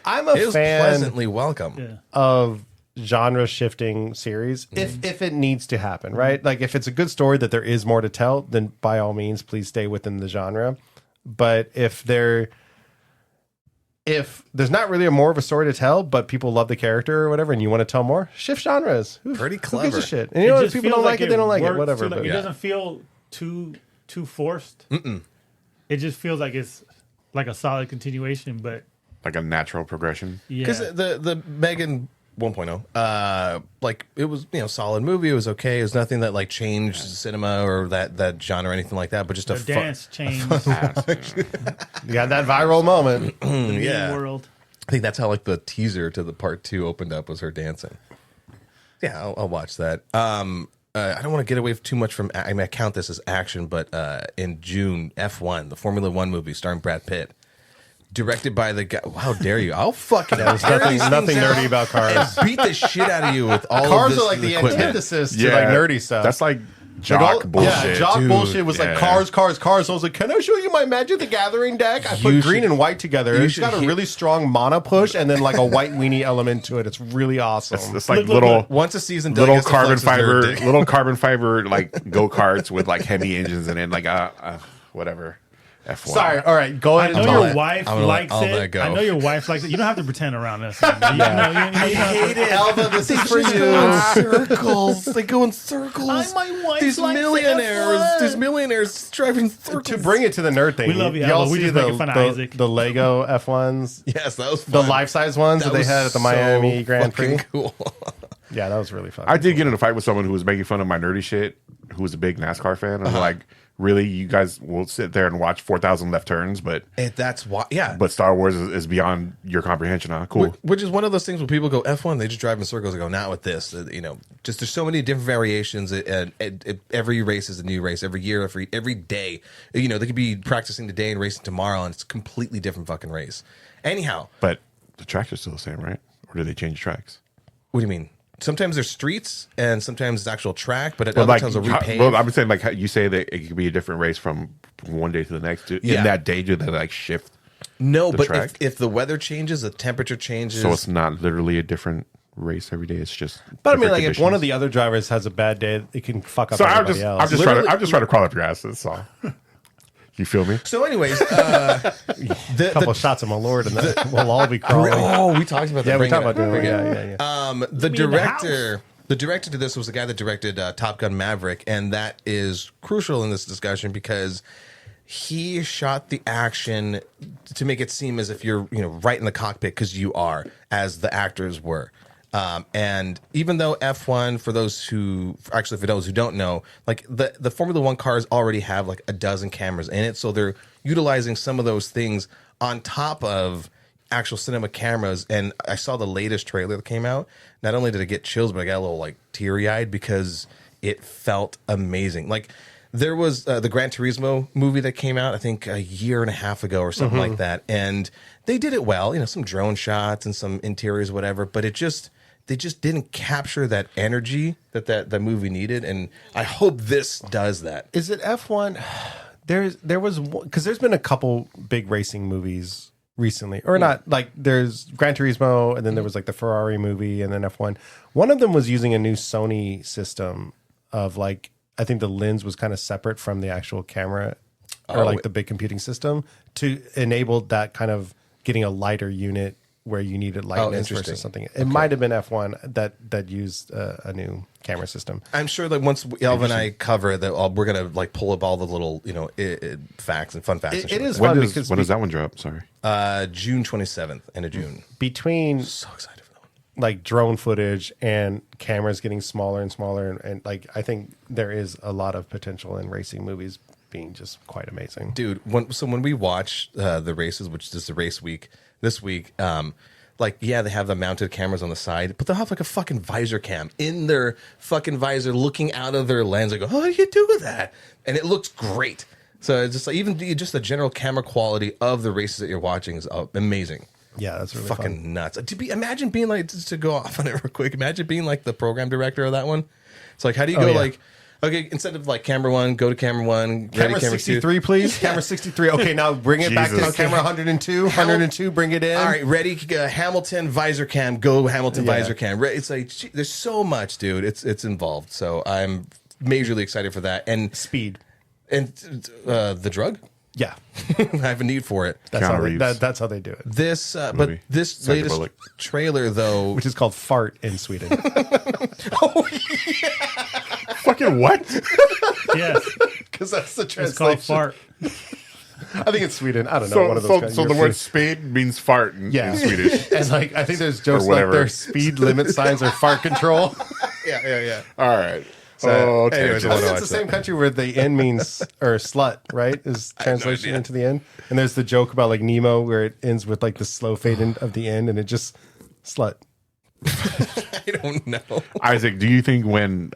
I'm a It was fan pleasantly welcome. Yeah. of genre shifting series if it needs to happen, right? Like if it's a good story that there is more to tell, then by all means please stay within the genre. But if there's not really more of a story to tell, but people love the character or whatever, and you want to tell more, shift genres. Pretty Who gives clever. a shit? And you know, if just people feels don't like it, they don't like it. works Whatever. too, like, But it doesn't feel too forced. It just feels like it's like a solid continuation, but Like a natural progression. yeah. Because the Megan 1.0, like it was solid movie. It was okay. It was nothing that like changed cinema or that genre or anything like that. But just the a dance changed you got that viral moment. the meme yeah. world. I think that's how like the teaser to the part 2 opened up was her dancing. Yeah, I'll watch that. I don't want to get away too much from. I mean, I count this as action, but in June, F1, the Formula One movie starring Brad Pitt, directed by the guy. How dare you? I'll fucking. There's nothing nerdy about cars. and beat the shit out of you with all Cars of this are like the equipment. antithesis to like nerdy stuff. That's like jock bullshit. Yeah, jock dude. bullshit was like Yeah. cars. I was like, can I show you my Magic the Gathering deck? I put You green should- and white together. you It's should got a hear- really strong mana push and then like a white weenie element to it. It's really awesome. It's like Look, little Once a season, Doug little gets to carbon flex his nerd fiber, dick. little carbon fiber like go karts with like Hemi engines in it, like whatever. F1. Sorry, all right, go ahead. I know and your tell it. wife I'm gonna let likes all it. that go. I know your wife likes it. You don't have to pretend around this. I hate it, Elva. This is for you. circles. They go in circles. My wife These likes millionaires. F1. These millionaires driving circles. To bring it to the nerd thing, We love you, y'all Elva. We see just making fun of Isaac. the Lego F1s, Yes, that was the fun. life-size ones that they was had at the so Miami Grand Prix. fucking Cool. Yeah, that was really fun. I did get in a fight with someone who was making fun of my nerdy shit, who was a big NASCAR fan. I'm like, really, you guys will sit there and watch 4,000 left turns, but That's why. Yeah. but Star Wars is beyond your comprehension, huh? Cool. Which is one of those things where people go F1, they just drive in circles and go, not with this. Just there's so many different variations. And every race is a new race. Every year, every day. They could be practicing today and racing tomorrow, and it's a completely different fucking race. Anyhow, But the tracks are still the same, right? Or do they change tracks? what do you mean? Sometimes there's streets, and sometimes it's actual track, but at Well, other like, times they'll repave. well, I'm saying like how you say that it could be a different race from one day to the next. Yeah. In that day, do they like shift? No, the but track? if the weather changes, the temperature changes. So it's not literally a different race every day. It's just. But I mean, different like, if one of conditions. the other drivers has a bad day, it can fuck up So I'm everybody else. just trying to crawl up your ass. That's all. You feel me? So, anyways, a couple shots of my lord, and then we'll all be crawling. oh, we talked about that. Yeah, we Bring talked it about up. doing Bring it. it up. Yeah. The Me in the house. director to this was the guy that directed Top Gun Maverick, and that is crucial in this discussion because he shot the action to make it seem as if you're right in the cockpit, because you are, as the actors were. And even though F1, for those who don't know, like the Formula One cars already have like a dozen cameras in it, so they're utilizing some of those things on top of actual cinema cameras. And I saw the latest trailer that came out. Not only did I get chills, but I got a little like teary eyed because it felt amazing. Like there was the Gran Turismo movie that came out, I think a year and a half ago or something like that, and they did it well. You know, some drone shots and some interiors, whatever. But they just didn't capture that energy that movie needed, and I hope this does that. Is it F1? There was because there's been a couple big racing movies recently, or not. Like there's Gran Turismo, and then there was like the Ferrari movie, and then F1. One of them was using a new Sony system of like I think the lens was kind of separate from the actual camera, or like the big computing system to enable that kind of getting a lighter unit where you needed lightness versus something. It might have been F1 that used a new camera system. I'm sure that once Elva and I cover that, we're gonna like pull up all the little facts and fun facts. It is When fun does, because when does that one drop? Sorry. June 27th, end of June. between So excited for that one. like drone footage and cameras getting smaller and smaller, and like I think there is a lot of potential in racing movies being just quite amazing. Dude, when we watch the races, which is the race week this week, like they have the mounted cameras on the side, but they'll have like a fucking visor cam in their fucking visor, looking out of their lens. I go, how do you do that? And it looks great. So it's just like even just the general camera quality of the races that you're watching is amazing. Yeah, that's really Fucking fun. nuts. Imagine being like, just to go off on it real quick. Imagine being like the program director of that one. It's like, how do you go like? Okay, instead of like camera one, go to camera one. Camera 63, two. please. Camera 63. Okay, now bring it back to Jesus. camera 102. 102, bring it in. All right, ready? Hamilton visor cam. Go Hamilton visor cam. It's like there's so much, dude. It's involved. So I'm majorly excited for that. And Speed. and the drug. Yeah. I have a need for it. That's Keanu how, they, Reeves. that's how they do it. This, but Movie. this Sandra latest Bullock. trailer though, Which is called Fart in Sweden. Fucking what? Yes, Because that's the it's translation. called fart. I think it's Sweden. I don't know. One of those So the word speed means fart in Swedish. And like, I think there's jokes like whatever. their speed limit signs are fart control. yeah. All right. anyways, I I wanna think watch it's the same that. country where the N means, or slut, right? Is translation into the end. And there's the joke about like Nemo where it ends with like the slow fade in of the end and it just slut. I don't know. Isaac, do you think when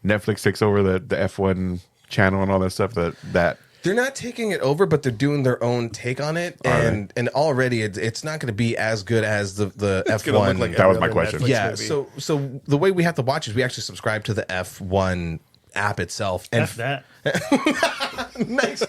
Netflix takes over the F1 channel and all that stuff that They're not taking it over, but they're doing their own take on it, and already it's not going to be as good as the It's gonna look F1. like That was every my other question. Netflix Yeah, movie. so the way we have to watch is we actually subscribe to the F1 app itself. And F that. nice.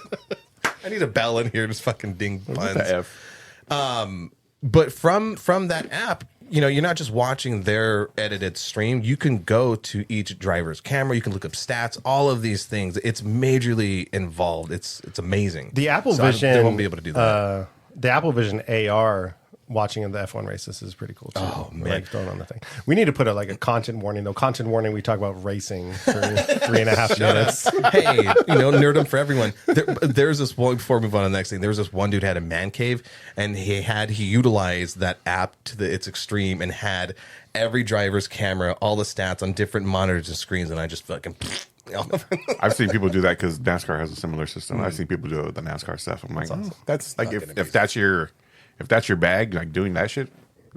I need a bell in here, just fucking ding puns. the F? But from that app, you're not just watching their edited stream. You can go to each driver's camera. You can look up stats. All of these things. It's majorly involved. It's amazing. The Apple So Vision, they won't be able to do that. The Apple Vision AR watching the F1 races is pretty cool too. Oh, man. Like throwing on the thing. We need to put a content warning though. Content warning. We talk about racing for 3.5 minutes. Hey, nerdum for everyone. There's this one, before we move on to the next thing, there was this one dude had a man cave, and he utilized that app to its extreme and had every driver's camera, all the stats on different monitors and screens, and I just fucking I've seen people do that because NASCAR has a similar system. I've seen people do the NASCAR stuff. I'm like, that's like if that's your bag, like doing that shit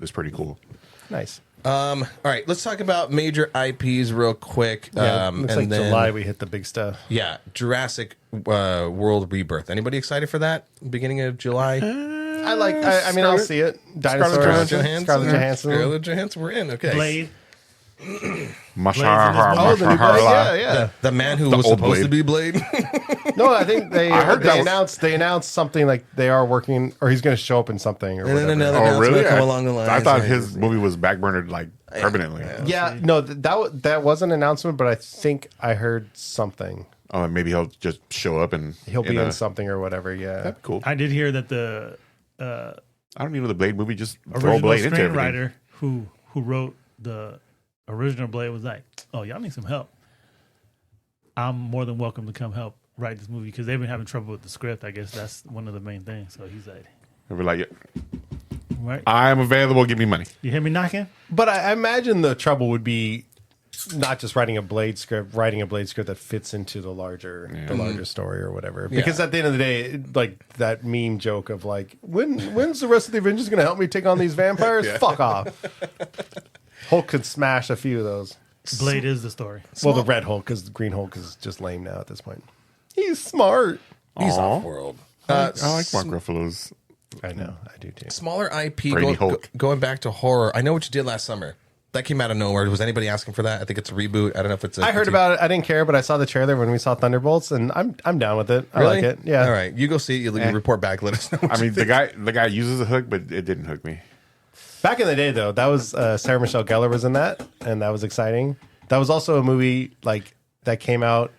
is pretty cool. Nice. All right, let's talk about major IPs real quick. Yeah, looks and like then, July we hit the big stuff. Yeah, Jurassic World Rebirth. Anybody excited for that? Beginning of July. I mean, I'll see it. Dinosaurs. Scarlett Johansson. Scarlett Johansson. We're in. Okay. Blade. Oh, the new Blade. Yeah. The man who was old supposed Blade. to be Blade. No, I think they heard that was- they announced something like they are working, or he's going to show up in something, or And then whatever. another Oh, announcement really? come along the line. I thought his movie was backburnered like permanently. Yeah, no, that was an announcement, but I think I heard something. Oh, maybe he'll just show up and He'll be in something or whatever. Yeah. That'd be cool. I did hear that the I don't need the Blade movie. Just throw original Blade into everything. screenwriter who wrote the original Blade was like, "Oh, y'all need some help. I'm more than welcome to come help write this movie because they've been having trouble with the script. I guess that's one of the main things." So he's like, They'll be like, Right. I'm available. Give me money. You hear me knocking? But I imagine the trouble would be not just writing a Blade script that fits into the larger story or whatever. Because at the end of the day, like that meme joke of like, when's the rest of the Avengers going to help me take on these vampires? Fuck off. Hulk could smash a few of those. Blade is the story. Well, the Red Hulk, because the Green Hulk is just lame now at this point. He's smart. He's off-world. I like Mark Ruffalo's. I know, I do too. Smaller IP, Hulk. going back to horror. I know what you did last summer. That came out of nowhere. Was anybody asking for that? I think it's a reboot. I don't know if it's. I heard about it. I didn't care, but I saw the trailer when we saw Thunderbolts, and I'm down with it. I like it. Yeah. All right, you go see it. You report back. Let us know. I mean, the guy uses a hook, but it didn't hook me. Back in the day, though, that was Sarah Michelle Gellar was in that, and that was exciting. That was also a movie like that came out.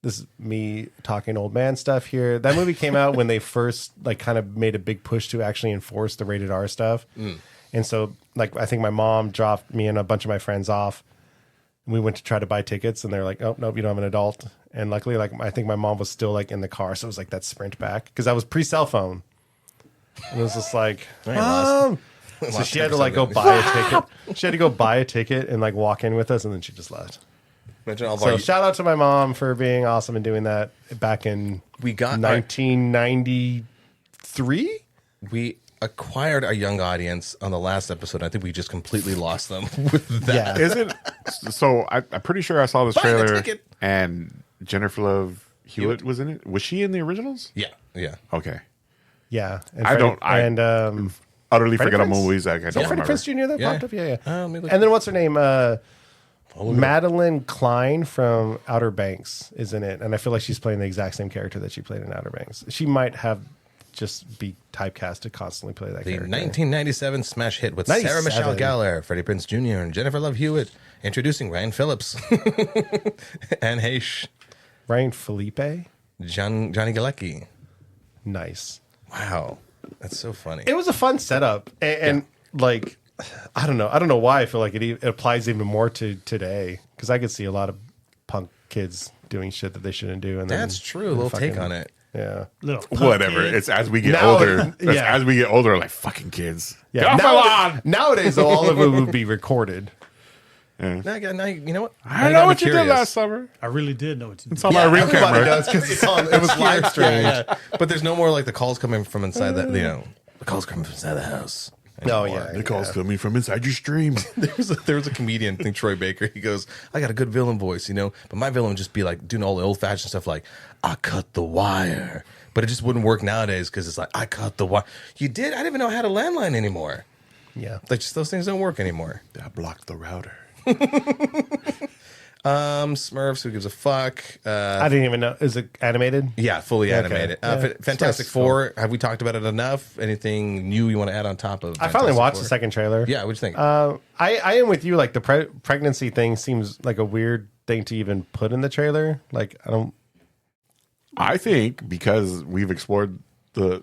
This is me talking old man stuff here. That movie came out when they first like kind of made a big push to actually enforce the rated R stuff. And so like I think my mom dropped me and a bunch of my friends off. We went to try to buy tickets and they're like, "Oh, nope, you don't have an adult." And luckily like I think my mom was still like in the car, so it was like that sprint back because that was pre-cell phone. And it was just like, so she had to like go buy a ticket. She had to go buy a ticket and like walk in with us, and then she just left. So shout out to my mom for being awesome and doing that back in 1993. We acquired our young audience on the last episode. I think we just completely lost them with that. Yeah. Is it? So I'm pretty sure I saw this Buy the trailer ticket. and Jennifer Love Hewitt was in it. Was she in the originals? Yeah. Okay. Yeah. And I don't- I- And Utterly Freddie forget about Prinze? movies. I don't Freddie remember. Prinze Jr. that popped up? Yeah. Let me look. And then what's her name? Madeline Klein from Outer Banks is in it. And I feel like she's playing the exact same character that she played in Outer Banks. She might have just be typecast to constantly play that The character. 1997 smash hit with Sarah 97. Michelle Gellar, Freddie Prinze Jr., and Jennifer Love Hewitt, introducing Ryan Phillips, Anne Heche, Ryan Felipe? Johnny Galecki. Nice. Wow, that's so funny. It was a fun setup. And like, I don't know why I feel like it applies even more to today. Because I could see a lot of punk kids doing shit that they shouldn't do. And That's true. A little take on it. Yeah. Little punk Whatever. kid. It's as we get Now- older. yeah. As we get older, like fucking kids. Yeah. Get off my lawn. Nowadays, though, all of it would be recorded. Now, you know what? I know what you did last summer. I really did know what you did. It's on my ring Everybody camera. does because it was live streamed. Yeah. But there's no more like the calls coming from inside that, the calls coming from inside the house. Oh, yeah. The call's coming from inside your stream. There was a comedian, I think Troy Baker. He goes, "I got a good villain voice, but my villain would just be like doing all the old fashioned stuff, like I cut the wire." But it just wouldn't work nowadays because it's like I cut the wire. You did? I didn't even know I had a landline anymore. Yeah. Like just those things don't work anymore. I blocked the router. Smurfs, who gives a fuck? I didn't even know. Is it animated? Yeah, fully Okay. animated. Yeah. Fantastic That's Four. Have we talked about it enough? Anything new you want to add on top of? I finally Fantastic watched Four? the second trailer. Yeah, what do you think? I am with you. Like the pregnancy thing seems like a weird thing to even put in the trailer. Like I don't. I think because we've explored the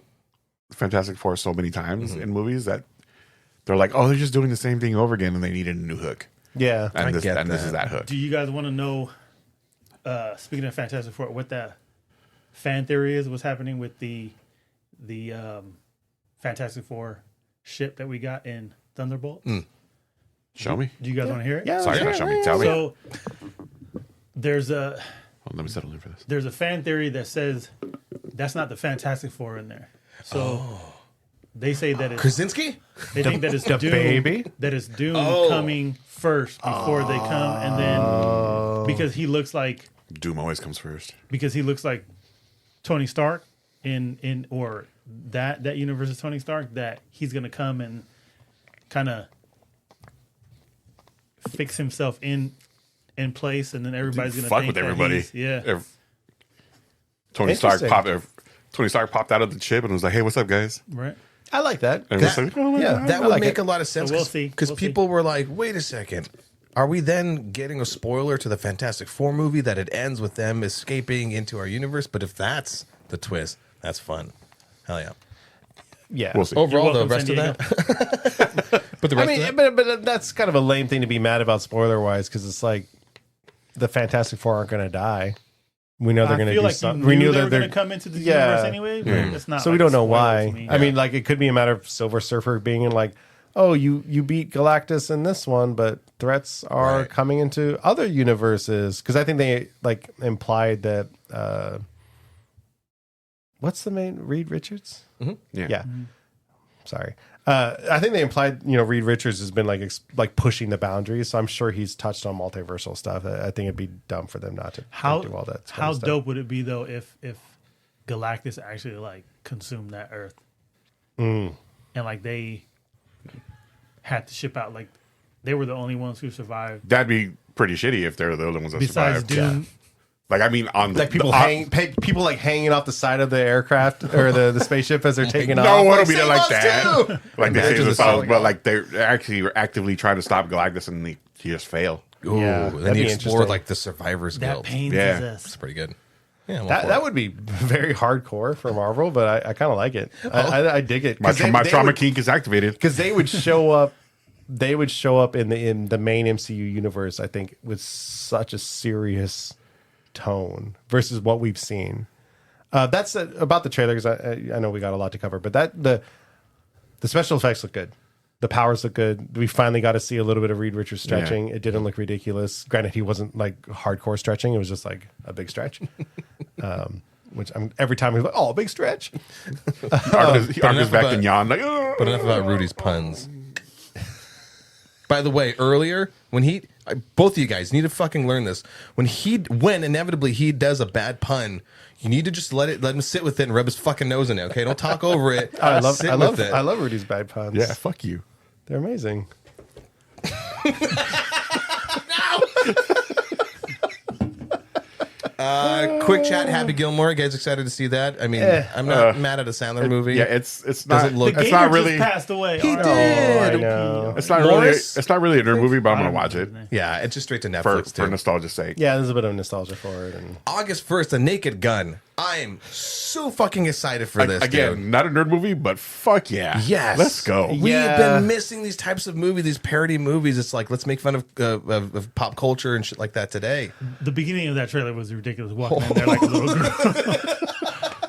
Fantastic Four so many times in movies that they're like, oh, they're just doing the same thing over again, and they needed a new hook. Yeah. And this get is that. that hook. Do you guys want to know, speaking of Fantastic Four, what that fan theory is? What's happening with the Fantastic Four ship that we got in Thunderbolt? Show me. Do you guys want to hear it? Yeah. Sorry, not show me. Tell me. So there's a Let me settle in for this. there's a fan theory that says that's not the Fantastic Four in there. So they say that it's Krasinski? they think that it's the Doom, baby? that it's Doom coming first before they come, and then because he looks like Doom always comes first. Tony Stark in or that universe is Tony Stark, that he's gonna come and kind of fix himself in place, and then everybody's gonna Fuck think with that everybody. he's- Yeah, If Tony Stark Interesting. popped out of the chip and was like, "Hey, what's up, guys?" right. I like that. And it's like, oh, Yeah. That I would like make it. a lot of sense. So we'll see. Because We'll see. people were like, wait a second. Are we then getting a spoiler to the Fantastic Four movie that it ends with them escaping into our universe? But if that's the twist, that's fun. Hell yeah. Yeah. we'll see. Overall, the welcome, rest of San that. But the I rest mean, of that. but that's kind of a lame thing to be mad about spoiler wise because it's like the Fantastic Four aren't going to die. We know they're I going to feel do like something. you We knew knew they that were they're going to come into the Yeah. universe anyway. But it's not. So like we don't a know spoiler why. to me. I mean, like it could be a matter of Silver Surfer being in like, oh, you beat Galactus in this one, but threats are Right. coming into other universes. Because I think they like implied that. What's the main Reed Richards? Yeah. Yeah. Sorry. I think they implied, Reed Richards has been like pushing the boundaries. So I'm sure he's touched on multiversal stuff. I think it'd be dumb for them not to do all that. How dope would it be though if Galactus actually like consumed that Earth, and like they had to ship out, like they were the only ones who survived. That'd be pretty shitty if they're the only ones that Besides survived. Dune, Like, I mean, on Like people people like hanging off the side of the aircraft or the spaceship as they're taking off. no one will Like, be there "Save like us that. too!" Like they Imagine say the themselves, song. but like they're actually actively trying to stop Galactus and they just fail. Ooh, Yeah, then that'd you be explore interesting. like the Survivors that Guild. pains Yeah. It's us. pretty good. Yeah, I'm all That for that it. would be very hardcore for Marvel, but I kind of like it. I dig it. My trauma kink is activated. Because they would show up. They would show up in the main MCU universe. I think with such a serious tone versus what we've seen. That's about the trailer. Because I know we got a lot to cover, but the special effects look good. The powers look good. We finally got to see a little bit of Reed Richards stretching. It didn't look ridiculous. Granted, he wasn't like hardcore stretching. It was just like a big stretch. Which every time he's like, "Oh, a big stretch." He arches enough back about- and yawn like, "Ugh." But enough about Rudy's puns. By the way, earlier when both of you guys need to fucking learn this. When inevitably he does a bad pun, you need to just let him sit with it and rub his fucking nose in it. Okay, don't talk over it. I love Sit with it. Rudy's bad puns. Yeah, fuck you. They're amazing. Quick chat, Happy Gilmore. You guys excited to see that? I mean, I'm not mad at a Sandler movie. Yeah, it's not. Doesn't look- The It's gamer not really. just passed away. He R.I.P. did. I know. It's not really. Morris? It's not really a nerd movie, but I'm gonna watch it Yeah, it's just straight to for Netflix too. nostalgia's sake. Yeah, there's a bit of nostalgia for it, and August 1st, A Naked Gun. I'm so fucking excited for this. Again, dude. not a nerd movie, but fuck yeah. Yes. Let's go. We've Yeah. been missing these types of movies, these parody movies. It's like, let's make fun of pop culture and shit like that today. The beginning of that trailer was ridiculous. Walking in there like a little girl.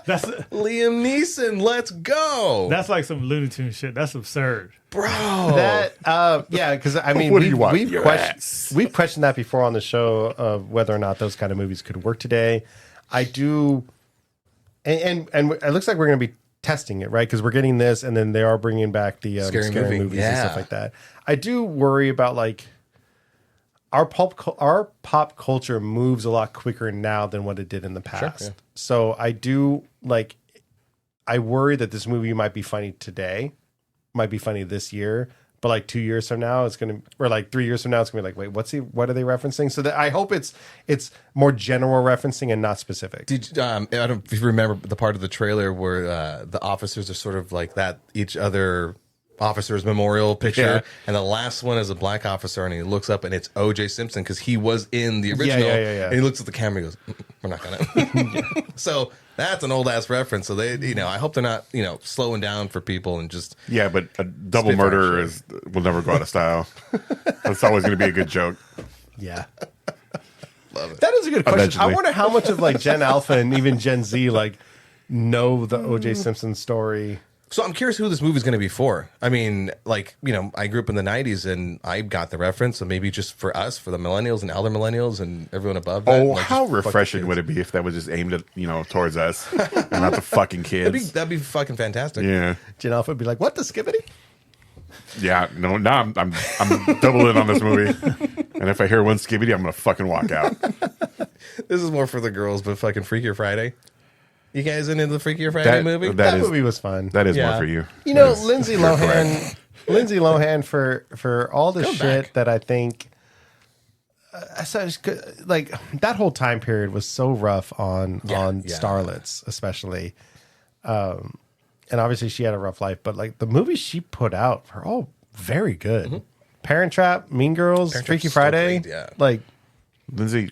That's Liam Neeson, let's go. like some Looney Tunes shit. That's absurd. Bro. yeah, because I mean, What do you want? Your we've questioned that before on the show of whether or not those kind of movies could work today. I do, and it looks like we're going to be testing it, right? Because we're getting this, and then they are bringing back the Scary scary movie. movies and Yeah. stuff like that. I do worry about like our pop culture moves a lot quicker now than what it did in the past. yeah. So I do like. I worry that this movie might be funny today, might be funny this year, but like 2 years from now, it's gonna, or like 3 years from now, it's gonna be like, wait, what are they referencing? So that I hope it's more general referencing and not specific. Did I don't know if you remember the part of the trailer where the officers are sort of like that each other officer's memorial picture, Yeah. and the last one is a black officer, and he looks up and it's O.J. Simpson because he was in the original. Yeah. And he looks at the camera and goes, "We're not gonna." So that's an old ass reference. So they, I hope they're not, slowing down for people and just. Yeah, but a double Spitfire murder will never go out of style. That's always going to be a good joke. Yeah. Love it. That is a good question. Allegedly. I wonder how much of like Gen Alpha and even Gen Z like know the O.J. Simpson story. So I'm curious who this movie is going to be for. I mean, like, I grew up in the 90s and I got the reference. So maybe just for us, for the millennials and elder millennials and everyone above that. Oh, like, how just fuck the refreshing kids. would it be if that was just aimed at, towards us and not the fucking kids? That'd be fucking fantastic. Yeah. Gen Alpha would be like, what, the skibbity? Yeah. No, now I'm double in on this movie. And if I hear one skibbity, I'm going to fucking walk out. This is more for the girls, but fucking Freakier Friday. You guys into the Freakier Friday That- movie? that That is- movie was fun. That is Yeah. more for you. You know, That is- Lindsay you're Lohan. correct. Lindsay Lohan for all the shit back. that I think. Like that whole time period was so rough on Yeah. starlets, especially. And obviously she had a rough life, but like the movies she put out were all very good. Parent Trap, Mean Girls, Parent Freaky Trap's so Friday. great, yeah. Like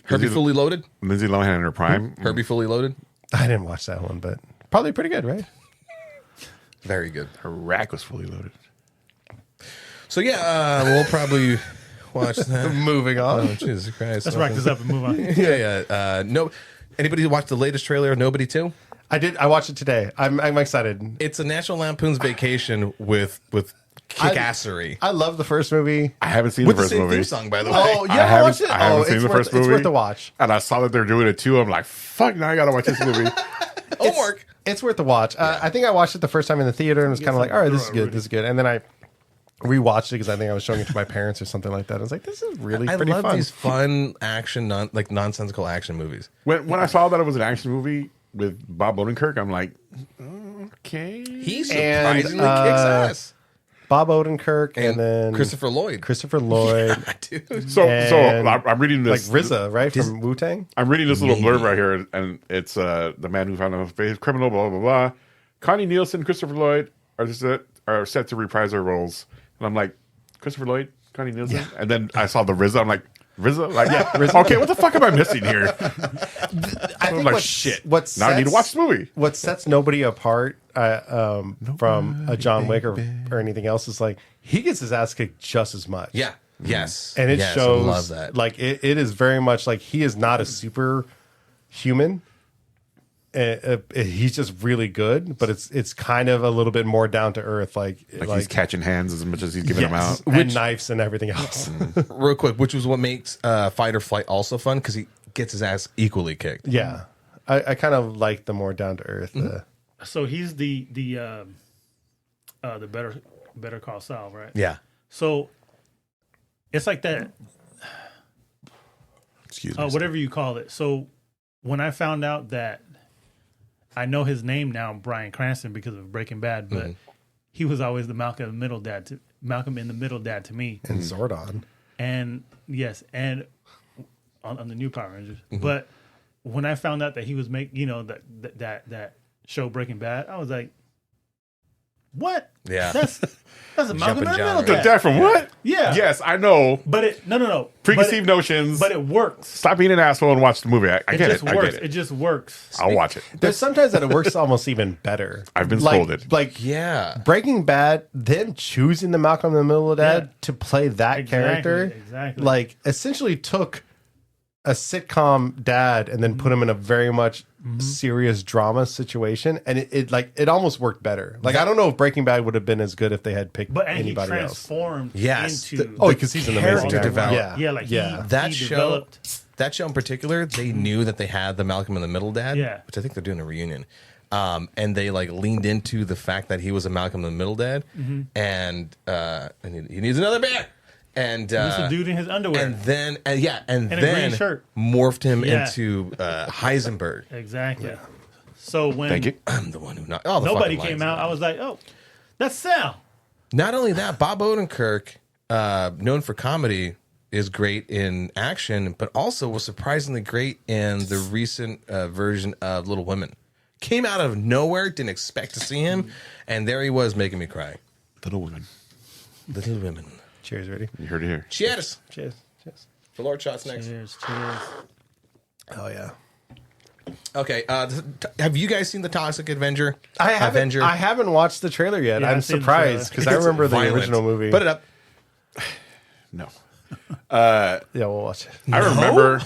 Herbie Fully Loaded? Lindsay Lohan in her prime. Herbie Fully Loaded? I didn't watch that one, but probably pretty good, right? Very good. Her rack was fully loaded. So yeah, we'll probably watch that. Moving on. Oh, Jesus Christ. Let's wrap this up and move on. Yeah. No, Anybody watch the latest trailer of Nobody 2? I did. I watched it today. I'm excited. It's a National Lampoon's Vacation with kick-assery. I love the first movie. I haven't seen With the the first same movie. theme song, by the way. Oh, I yeah, haven't- watch it. I haven't seen it's the worth, first movie. It's worth the watch. And I saw that they're doing it too. I'm like, fuck, now I gotta watch this movie. Homework. It's worth the watch. I think I watched it the first time in the theater and was kind of like, all right, this is good. This is good. And then I rewatched it because I think I was showing it to my parents or something like that. I was like, this is really I pretty love fun. these fun action, nonsensical action movies. When I saw that it was an action movie with Bob Odenkirk, I'm like, okay. He And, surprisingly kicks ass. Bob Odenkirk and then Christopher Lloyd. Christopher Lloyd. Dude. So And I'm reading like this. RZA, right? From Wu-Tang? I'm reading this little Maybe. blurb right here, and it's the man who found a face criminal, blah blah blah. Connie Nielsen, Christopher Lloyd are set to reprise their roles, and I'm like, Christopher Lloyd, Connie Nielsen, and then I saw the RZA. I'm like, RZA, like, yeah, RZA. okay, what the fuck am I missing here? I I'm think like, what's, shit. What Now I need to watch the movie. What sets nobody apart from a John Wick or anything else is like he gets his ass kicked just as much. Yeah. Yes. And it Yes, shows I love that. like it is very much like he is not a super human. He's just really good, but it's kind of a little bit more down to earth, like He's catching hands as much as he's giving them out. and knives and everything else. Real quick, which was what makes Fight or Flight also fun because he gets his ass equally kicked. Yeah, I kind of like the more down to earth. So he's the Better Call Saul, right? Yeah. So it's like that, Excuse me. whatever you call it. So when I found out that I know his name now, Bryan Cranston, because of Breaking Bad, but he was always the Malcolm in the Middle dad to me. And Zordon. And yes, and on the new Power Rangers. But when I found out that he was that show Breaking Bad, I was like, what? Yeah. That's a Malcolm in the Middle genres. The dad. dad from what? Yeah. Yes, I know. But it no. Preconceived notions. But it works. Stop being an asshole and watch the movie. I get just it. I works. get It it. just works. I'll watch it. There's sometimes that it works almost even better. I've been like, scolded. Like Yeah. Breaking Bad, them choosing the Malcolm in the Middle dad to play that character, Exactly. like essentially took a sitcom dad and then put him in a very much serious drama situation, and it almost worked better. Like I don't know if Breaking Bad would have been as good if they had picked But and he anybody else. transformed Yes. into Because he's an amazing character actor. development. Yeah, That he show, developed. that show in particular, they knew that they had the Malcolm in the Middle dad, Yeah. which I think they're doing a reunion. And they like leaned into the fact that he was a Malcolm in the Middle dad, and he needs another bear. And Just a dude in his underwear. and then and a then green shirt. morphed him Yeah. into Heisenberg. Exactly. So when Thank you. I'm the one who knocked. All the nobody fucking came lines. out, I was like, oh, that's Sal. Not only that, Bob Odenkirk, known for comedy, is great in action, but also was surprisingly great in the recent version of Little Women. Came out of nowhere, didn't expect to see him, and there he was making me cry. Little Women. Little Women. Cheers, ready? You heard it here. Cheers. Cheers. Cheers. For Lord Shots next. Cheers. Oh yeah. Okay, have you guys seen The Toxic Avenger? I haven't watched the trailer yet. Yeah, I'm I've seen the surprised because I It's remember the violent. original movie. Put it up. No. Yeah, we'll watch it. I remember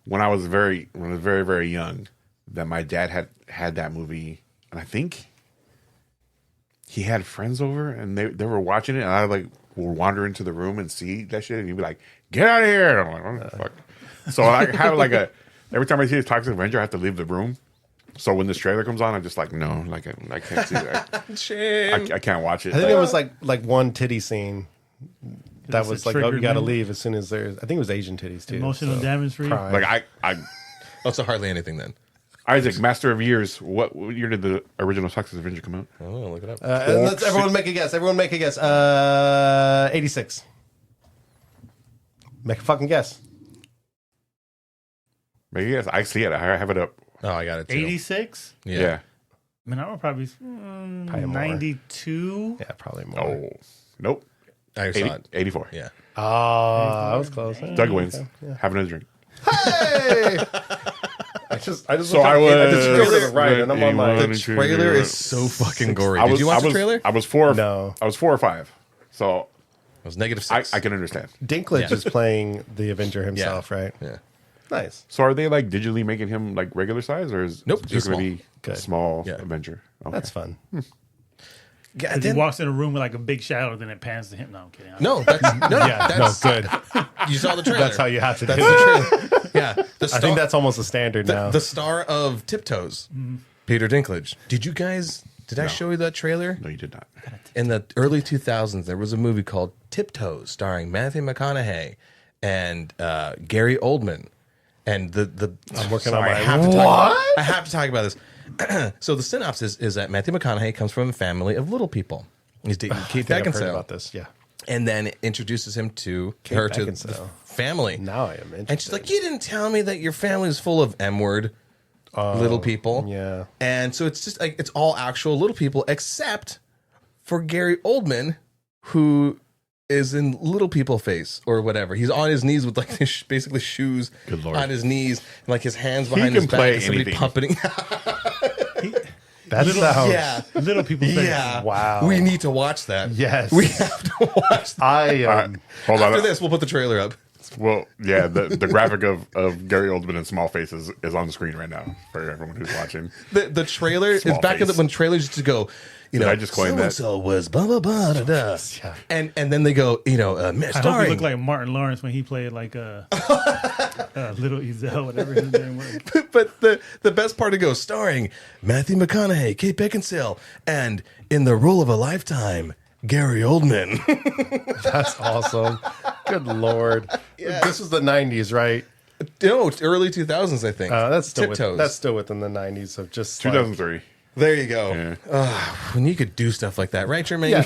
when I was very, very young that my dad had that movie, and I think he had friends over and they were watching it, and I like would wander into the room and see that shit, and he'd be like, "Get out of here!" And I'm like, "What the fuck?" So I have like every time I see a Toxic Avenger, I have to leave the room. So when this trailer comes on, I'm just like, no, like I can't see that. Shame. I can't watch it. I think it was like one titty scene that It's was a like, oh, you triggered got to memory. leave as soon as there's. I think it was Asian titties too. Emotional damage for you. Prime. like I Oh, so hardly anything then. Isaac, Master of Years. What year did the original Toxic Avenger come out? Oh, look it up. And let's everyone make a guess. 86. Make a fucking guess. Maybe yes, I see it. I have it up. Oh, I got it too. 86. Yeah. I mean, I would probably Probably more. 92. Yeah, probably more. Oh, nope. I saw 80, it. 84. Yeah. Oh, that was close. Doug wins. Have another drink. Hey! I just So I was. to the right, and I'm on my. The trailer is so fucking gory. Did you watch the trailer? I was 4. No. I was 4 or 5. So It was I -6. can understand. Dinklage Yeah. is playing the Avenger himself, right? Yeah. Nice. So are they like digitally making him like regular size, or is Nope, it he's just going to be Good. a small Yeah. Avenger? Okay. That's fun. Yeah, He then- walks in a room with like a big shadow, then it pans to him. No, I'm kidding. no, that's no, Yeah, that's good. you saw the trailer. That's how you have to do That's it. the trailer. Yeah, the I think that's almost a standard now. the star of Tiptoes, Peter Dinklage. Did I show you that trailer? No, you did not. In the early 2000s, there was a movie called Tiptoes, starring Matthew McConaughey and Gary Oldman. And I'm working on my- I have to talk about this. So the synopsis is that Matthew McConaughey comes from a family of little people. He's dating Kate I've heard Beckinsale, about this. Yeah. and then introduces him to Kate her to the Beckinsale. family. Now I am interested. And she's like, "You didn't tell me that your family is full of M-word little people." yeah. And so it's just like it's all actual little people, except for Gary Oldman, who is in little people face or whatever. He's on his knees with like his basically shoes Good Lord. on his knees, and like his hands behind can his back. play and somebody anything. puppeting. That sounds. yeah, Little people say, yeah. Wow. We need to watch that. Yes. we have to watch that. I All right, hold on. After this, we'll put the trailer up. Well, yeah, the graphic of Gary Oldman in small face is on the screen right now for everyone who's watching. The trailer is Small back in face. when trailers used to go, you know, I just coined that? so was blah blah blah da, da. Yeah. And then they go, you know, I hope he starring. looked like Martin Lawrence when he played like Little Ezel, whatever his name was. But the best part to go, starring Matthew McConaughey, Kate Beckinsale, and in the role of a lifetime, Gary Oldman. That's awesome. Good Lord. This was the 90s, right? No, it's early 2000s, I think. That's still Tiptoes. that's still within the 90s of just like, 2003. There you go. Yeah. When you could do stuff like that, right, Jermaine? Yeah.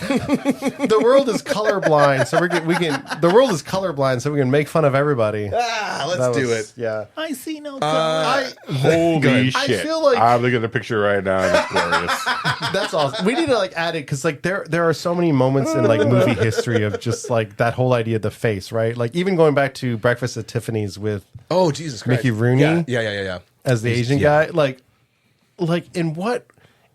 The world is colorblind, so we can. The world is colorblind, so we can make fun of everybody. Let's That do was- it. Yeah. I see no color. Holy I shit! feel like- I'm looking at the picture right now. And it's glorious. That's awesome. We need to like add it because like there are so many moments in like movie history of just like that whole idea of the face, right? Like even going back to Breakfast at Tiffany's with Oh, Jesus Christ. Mickey Rooney? Yeah. as the Asian yeah. guy, like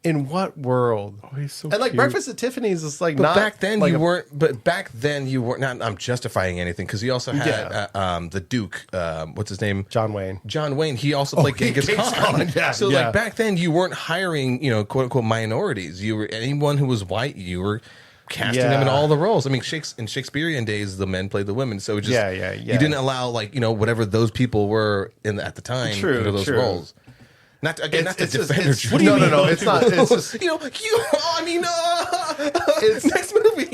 in what world? Oh, he's so And like cute. Breakfast at Tiffany's is like But not back then like you a- weren't. But back then you weren't. Not. I'm justifying anything because he also had Yeah. the Duke. What's his name? John Wayne. John Wayne. He also played Genghis Genghis Khan. Khan, yeah, so yeah. like back then you weren't hiring quote unquote minorities. You were anyone who was white. You were casting them in Yeah. all the roles. I mean, in Shakespearean days, the men played the women. So it just Yeah. You didn't allow whatever those people were at the time True, into those true. roles. Not to It's defend just- her. it's- what do you mean? No, it's not. It's just Next movie.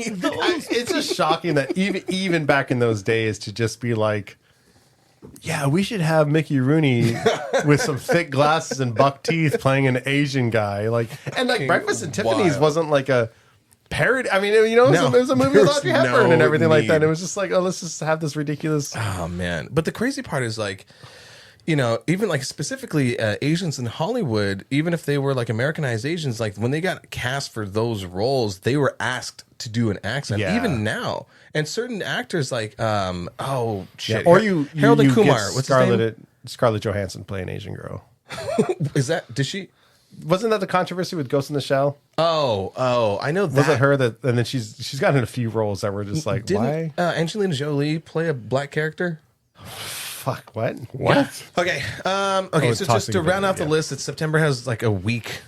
it's just shocking that even back in those days to just be like, yeah, we should have Mickey Rooney with some thick glasses and buck teeth playing an Asian guy, and Breakfast at Tiffany's wild. wasn't like a parody. I mean, it was a movie There with was Audrey Hepburn no and everything like that. need. It was just like, oh, let's just have this ridiculous. Oh man! But the crazy part is even like specifically Asians in Hollywood, even if they were like Americanized Asians, like when they got cast for those roles, they were asked to do an accent. Yeah. Even now, and certain actors like Or Harold and you Kumar. get What's his name? Scarlett Johansson play an Asian girl. Is that? Did she? Wasn't that the controversy with Ghost in the Shell? Oh, I know that. Was it her that? And then she's gotten a few roles that were just like, why? Didn't Angelina Jolie play a black character? Fuck, what? What? Okay. So just Toxic to round Avenger, off the yeah. list, September has like a week.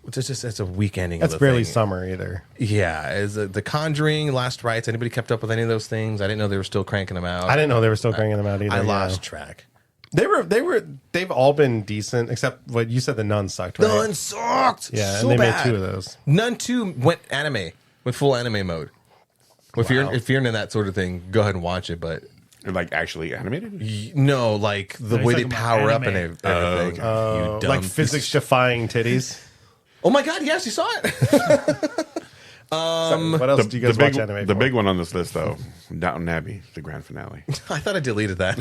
It's a week ending. That's of the barely thing. summer either. Yeah, is The Conjuring, Last Rites. Anybody kept up with any of those things? I didn't know they were still cranking them out. I didn't know they were still bringing them out either. I yeah. lost track. They've all been decent, except what you said. The Nun sucked, right? None sucked. Yeah, so and they bad. made 2 of those. None 2 went full anime mode. If you're into that sort of thing, go ahead and watch it. But Like actually animated? no, like the No, way he's they talking power about up and anime. everything. You dumb Like piece of physics defying titties. Oh my god, yes, you saw it. What else do you guys watch anime the for? Oh. big one on this list, though, Downton Abbey, the grand finale. I thought I deleted that.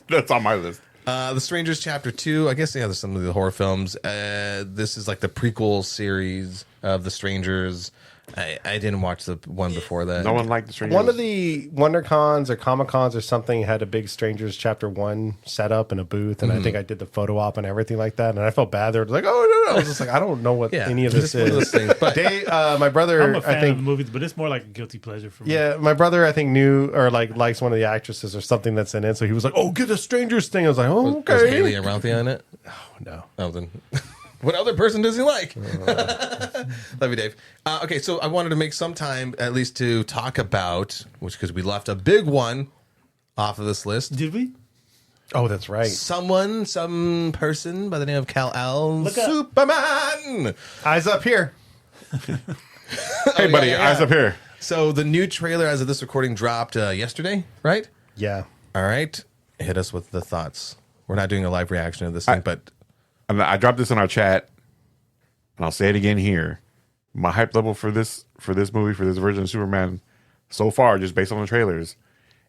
That's on my list. The Strangers Chapter 2. I guess, yeah, there's some of the horror films. This is like the prequel series of The Strangers. I didn't watch the one before that. No one liked the Strangers. One of the WonderCons or Comic Cons or something had a big Strangers Chapter 1 set up in a booth, and I think I did the photo op and everything like that, and I felt bad. They were like, "Oh no!" I was just like, "I don't know what any of this is." One of those things, but My brother, I'm a fan I think, of the movies, but it's more like a guilty pleasure for me. yeah, my brother, I think knew or like likes one of the actresses or something that's in it, so he was like, "Oh, get the Strangers thing." I was like, "Oh, was okay." Haley and Ralphie on it? No. Oh, then what other person does he like? Love you, Dave. Okay, so I wanted to make some time at least to talk about, because we left a big one off of this list. Did we? Oh, that's right. Some person by the name of Kal-El Look up. Superman. Eyes up here. Hey, buddy, yeah. eyes up here. So the new trailer, as of this recording, dropped yesterday, right? Yeah. All right, hit us with the thoughts. We're not doing a live reaction of this thing, but And I dropped this in our chat, and I'll say it again here. My hype level for this movie, for this version of Superman, so far, just based on the trailers,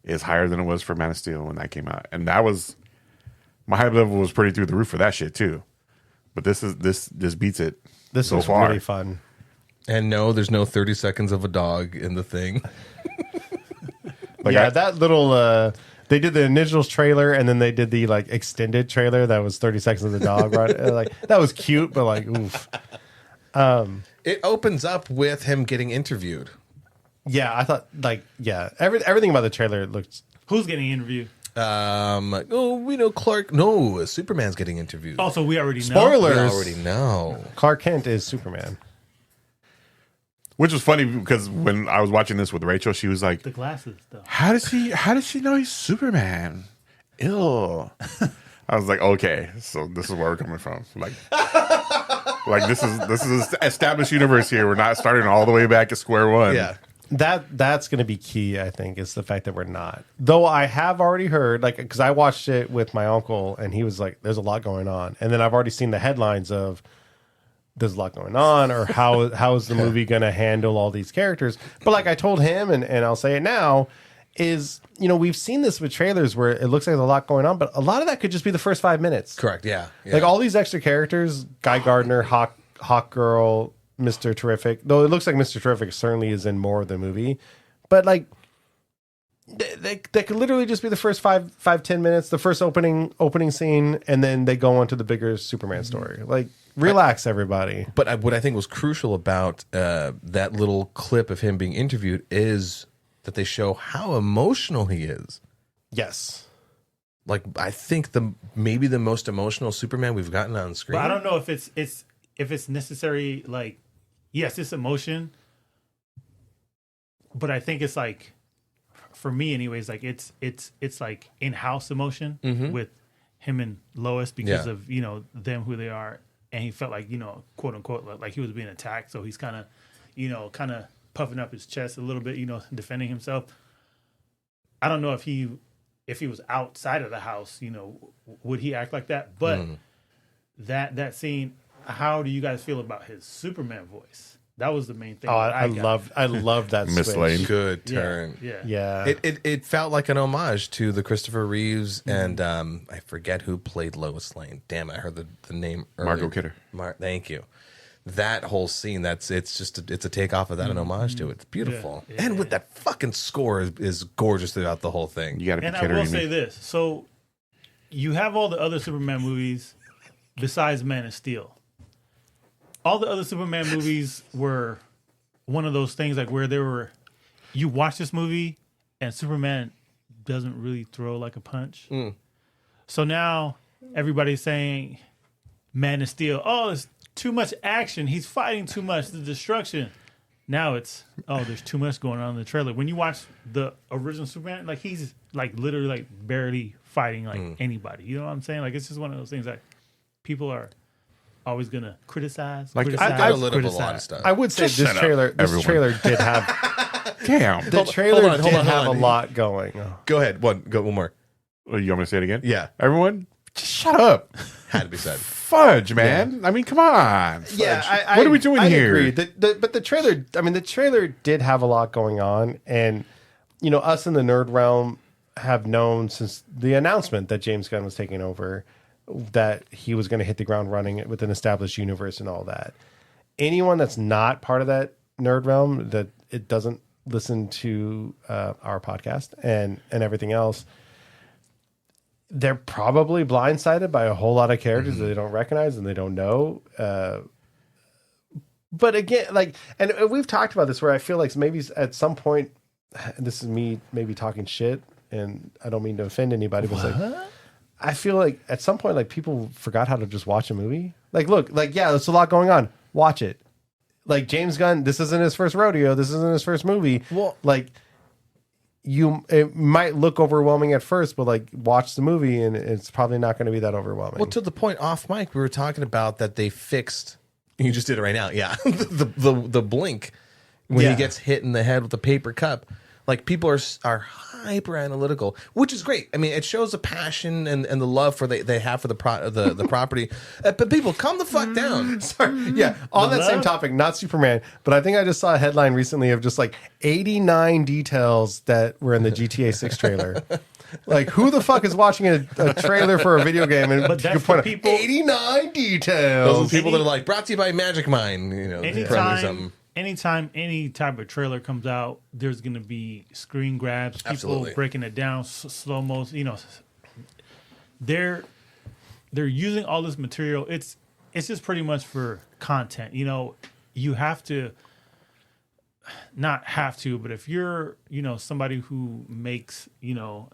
is higher than it was for Man of Steel when that came out. And that was my hype level was pretty through the roof for that shit too. But this just beats it. This so was far. really fun. and no, there's no 30 seconds of a dog in the thing. Like yeah, that little they did the initial trailer and then they did the like extended trailer that was 30 seconds of the dog, right? Like that was cute, but like oof. It opens up with him getting interviewed. Yeah, I thought like everything about the trailer looked Who's getting interviewed? We know Clark. No, Superman's getting interviewed. Also, we already know. spoilers. We already know. Clark Kent is Superman. Which was funny because when I was watching this with Rachel, she was like, The glasses, though. How does she know he's Superman? Ew. I was like, okay, so this is where we're coming from. Like this is established universe here. We're not starting all the way back at square one. Yeah. That's going to be key, I think, is the fact that we're not. Though I have already heard, like, because I watched it with my uncle, and he was like, "There's a lot going on," and then I've already seen the headlines of "There's a lot going on," or how is the movie going to handle all these characters? But like I told him, and I'll say it now, is we've seen this with trailers where it looks like there's a lot going on, but a lot of that could just be the first 5 minutes. Correct. Yeah. Like all these extra characters, Guy Gardner, Hawk Girl, Mr. Terrific, though it looks like Mr. Terrific certainly is in more of the movie, but like that could literally just be the first 5-10 minutes, the first opening scene, and then they go on to the bigger Superman story. Like, relax, everybody. But what I think was crucial about that little clip of him being interviewed is that they show how emotional he is. Yes. Like, I think maybe the most emotional Superman we've gotten on screen. But I don't know if it's necessary. Like, yes, it's emotion, but I think it's like, for me, anyways, like it's like in-house emotion with him and Lois because of them who they are, and he felt like quote unquote like he was being attacked, so he's kind of puffing up his chest a little bit, defending himself. I don't know if he was outside of the house, would he act like that? But that scene, how do you guys feel about his Superman voice? That was the main thing. Oh, I love that Miss switch. Lane. Good turn. Yeah. It felt like an homage to the Christopher Reeves and I forget who played Lois Lane. Damn, I heard the name earlier. Margot Kidder. Thank you. That whole scene, it's a takeoff of that, an homage to it. It's beautiful. And with that fucking score is gorgeous throughout the whole thing. You got to be And I kidding will me. say this: so you have all the other Superman movies besides Man of Steel. All the other Superman movies were one of those things like where you watch this movie and Superman doesn't really throw like a punch. So now everybody's saying Man of Steel, oh, it's too much action. He's fighting too much, the destruction. Now it's, there's too much going on in the trailer. When you watch the original Superman, like he's like literally like barely fighting like anybody. You know what I'm saying? Like it's just one of those things that people are always gonna criticize. Like, I belittle a lot of stuff. I would say Just shut up, this everyone. trailer did have Damn. the trailer hold did on, have hold a on. lot going. Go ahead. Go one more. You want me to say it again? Yeah. Everyone, just shut up. Had to be said. Fudge, man. I mean, come on. Yeah, What are we doing I here? Agree. But the trailer, the trailer did have a lot going on, and us in the nerd realm have known since the announcement that James Gunn was taking over that he was going to hit the ground running with an established universe and all that. Anyone that's not part of that nerd realm that it doesn't listen to our podcast and everything else, they're probably blindsided by a whole lot of characters that they don't recognize and they don't know. But again, like, and we've talked about this where I feel like maybe at some point, and this is me maybe talking shit, and I don't mean to offend anybody, but it's like, I feel like at some point, like, people forgot how to just watch a movie. Like, look, like, yeah, there's a lot going on. Watch it. Like, James Gunn, this isn't his first rodeo. This isn't his first movie. Well, like, it might look overwhelming at first, but like, watch the movie and it's probably not going to be that overwhelming. Well, to the point off mic, we were talking about that they fixed. You just did it right now, yeah. the blink when he gets hit in the head with the paper cup. Like, people are hyper analytical, which is great. I mean, it shows the passion and the love for they have for the property. But people, calm the fuck down. Sorry. Yeah, on that same topic, not Superman, but I think I just saw a headline recently of just like 89 details that were in the GTA 6 trailer. Like, who the fuck is watching a trailer for a video game? And but that's the people. 89 details. Those are people that are like, brought to you by Magic Mind. You know, anytime any type of trailer comes out, there's going to be screen grabs, people breaking it down, slow mo. You know, they're using all this material. It's just pretty much for content. You know, you have to. Not have to, but if you're, you know, somebody who makes, you know,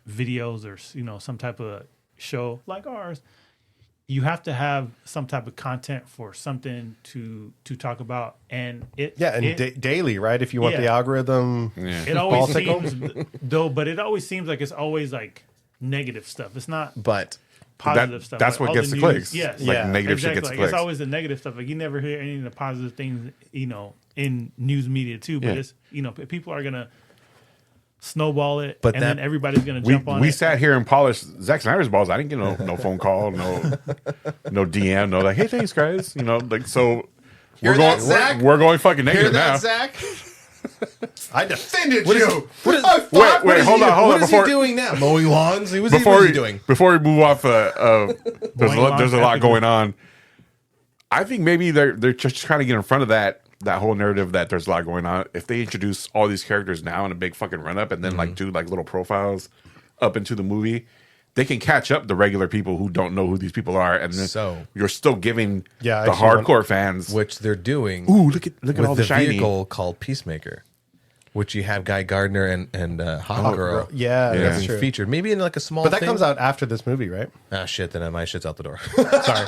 videos or, you know, some type of show like ours, you have to have some type of content for something to talk about. And daily, right? If you want the algorithm, it always seems though, but it always seems like it's always like negative stuff. It's not, but positive stuff. That's like what gets the clicks. Yes, like negative shit gets the clicks. It's always the negative stuff. Like, you never hear any of the positive things, you know, in news media too. But it's, you know, people are gonna snowball it, and then everybody's gonna jump on it. We sat here and polished Zack Snyder's balls. I didn't get no phone call, no DM, no like, hey, thanks guys. You know, like, so we're going fucking negative now. Zach? I defended you. Wait, hold on. What is he doing now? Mowing lawns? What is he doing? Before we move off, there's a lot going on. I think maybe they're just trying to get in front of that whole narrative that there's a lot going on. If they introduce all these characters now in a big fucking run up and then like do like little profiles up into the movie, they can catch up the regular people who don't know who these people are, and then you're still giving the hardcore fans, which they're doing. Ooh, look at all the shiny vehicle called Peacemaker, which you have Guy Gardner and Hawk Girl. Yeah, that's true. Featured maybe in like a small. But that comes out after this movie, right? Ah, shit. Then my shit's out the door. Sorry.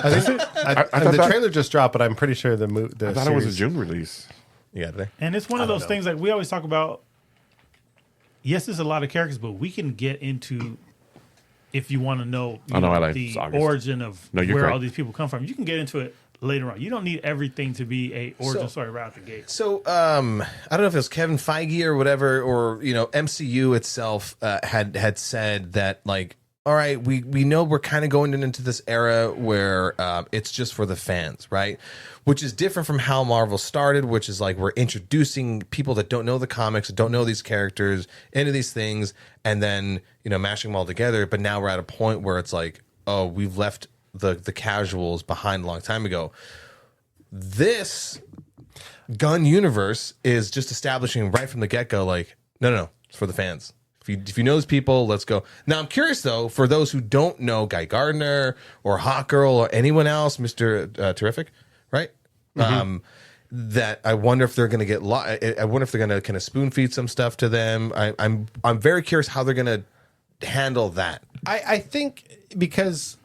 I think the trailer just dropped, but I'm pretty sure the I thought it was a June release. Yeah, and it's one of those things like we always talk about. Yes, there's a lot of characters, but we can get into, if you want to know, the origin of where all these people come from. You can get into it later on. You don't need everything to be a origin story right out the gate. So I don't know if it was Kevin Feige or whatever, or you know, MCU itself had said that, like, all right, we know we're kind of going into this era where it's just for the fans, right? Which is different from how Marvel started, which is like we're introducing people that don't know the comics, don't know these characters, into these things, and then, you know, mashing them all together. But now we're at a point where it's like, oh, we've left the casuals behind a long time ago. This Gunn universe is just establishing right from the get-go, like, no, it's for the fans. If you know those people, let's go. Now, I'm curious, though, for those who don't know Guy Gardner or Hawk Girl or anyone else, Mr. Terrific, right? Mm-hmm. That I wonder if they're going to get. I wonder if they're going to kind of spoon feed some stuff to them. I'm very curious how they're going to handle that. I think because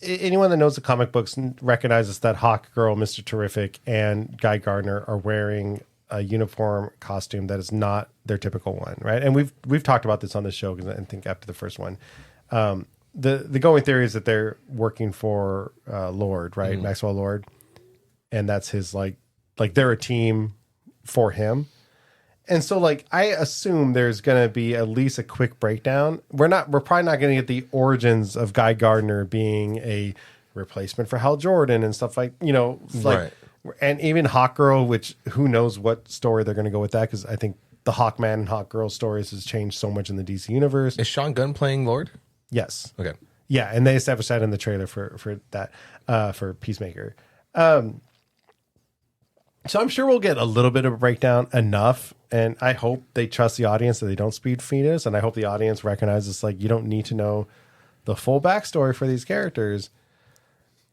anyone that knows the comic books recognizes that Hawk Girl, Mr. Terrific, and Guy Gardner are wearing a uniform costume that is not their typical one, right? And we've talked about this on the show, because I think after the first one, the going theory is that they're working for Lord, right? Maxwell Lord, and that's his like they're a team for him. And so, like, I assume there's going to be at least a quick breakdown. We're probably not going to get the origins of Guy Gardner being a replacement for Hal Jordan and stuff like, you know, like. Right. And even Hawk Girl, which who knows what story they're going to go with that, because I think the Hawkman and Hawk Girl stories has changed so much in the DC universe. Is Sean Gunn playing Lord? Yes. Okay. Yeah, and they established that in the trailer for that for Peacemaker. So I'm sure we'll get a little bit of a breakdown enough. And I hope they trust the audience that they don't speed feed us. And I hope the audience recognizes like you don't need to know the full backstory for these characters.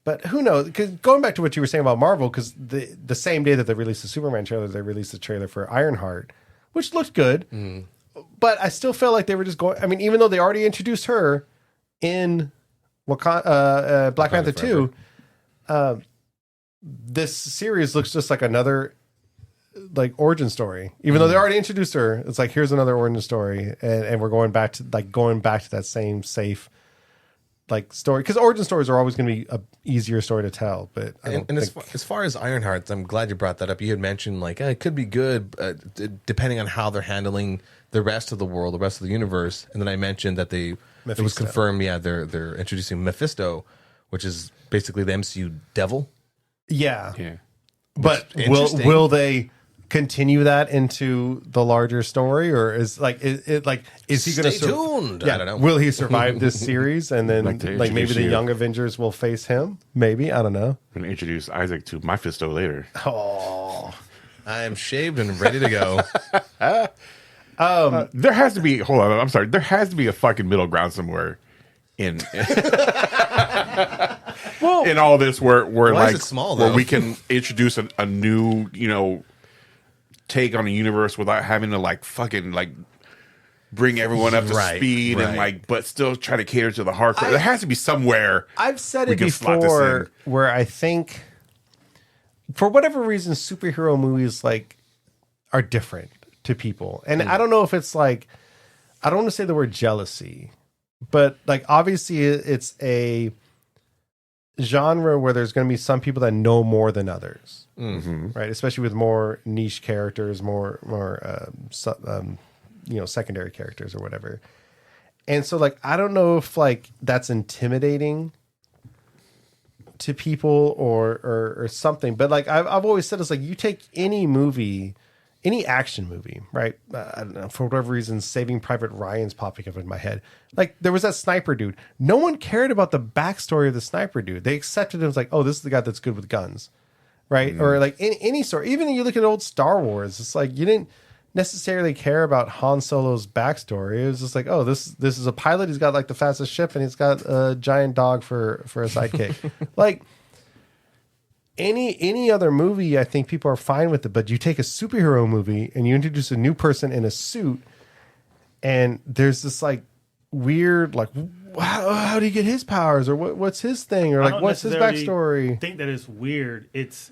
But who knows? Because going back to what you were saying about Marvel, because the same day that they released the Superman trailer, they released the trailer for Ironheart, which looked good. But I still felt like they were just going. I mean, even though they already introduced her in Black Panther 2, this series looks just like another like origin story. Even though they already introduced her, it's like here's another origin story, and we're going back to that same safe like story, because origin stories are always going to be a easier story to tell. But as far as Ironheart, I'm glad you brought that up. You had mentioned like it could be good depending on how they're handling the rest of the world, the rest of the universe. And then I mentioned that it was confirmed. Yeah, they're introducing Mephisto, which is basically the MCU devil. Yeah. But will they continue that into the larger story, or is he going to stay tuned? Yeah, I don't know. Will he survive this series, and then like maybe the Young Avengers will face him? Maybe, I don't know. I'm gonna introduce Isaac to Mephisto later. Oh, I am shaved and ready to go. There has to be. Hold on, I'm sorry. There has to be a fucking middle ground somewhere in in all this where like is it small, where though? we can introduce a new take on a universe without having to like fucking like bring everyone up to speed and like, but still try to cater to the hardcore. There has to be somewhere. I've said it before, where I think for whatever reason, superhero movies like are different to people, and I don't know if it's like, I don't want to say the word jealousy, but like obviously it's a genre where there's going to be some people that know more than others, right? Especially with more niche characters, more secondary characters or whatever. And so like I don't know if like that's intimidating to people or something, but like I've always said, it's like you take any movie, any action movie, right? I don't know, for whatever reason, Saving Private Ryan's popping up in my head. Like there was that sniper dude. No one cared about the backstory of the sniper dude. They accepted him as like, oh, this is the guy that's good with guns, right? Or like any story. Even you look at old Star Wars, it's like you didn't necessarily care about Han Solo's backstory. It was just like, oh, this is a pilot. He's got like the fastest ship, and he's got a giant dog for a sidekick. Like any other movie, I think people are fine with it. But you take a superhero movie and you introduce a new person in a suit, and there's this like weird, like, how do you get his powers, or what's his thing, or like what's his backstory? I think that it's weird. It's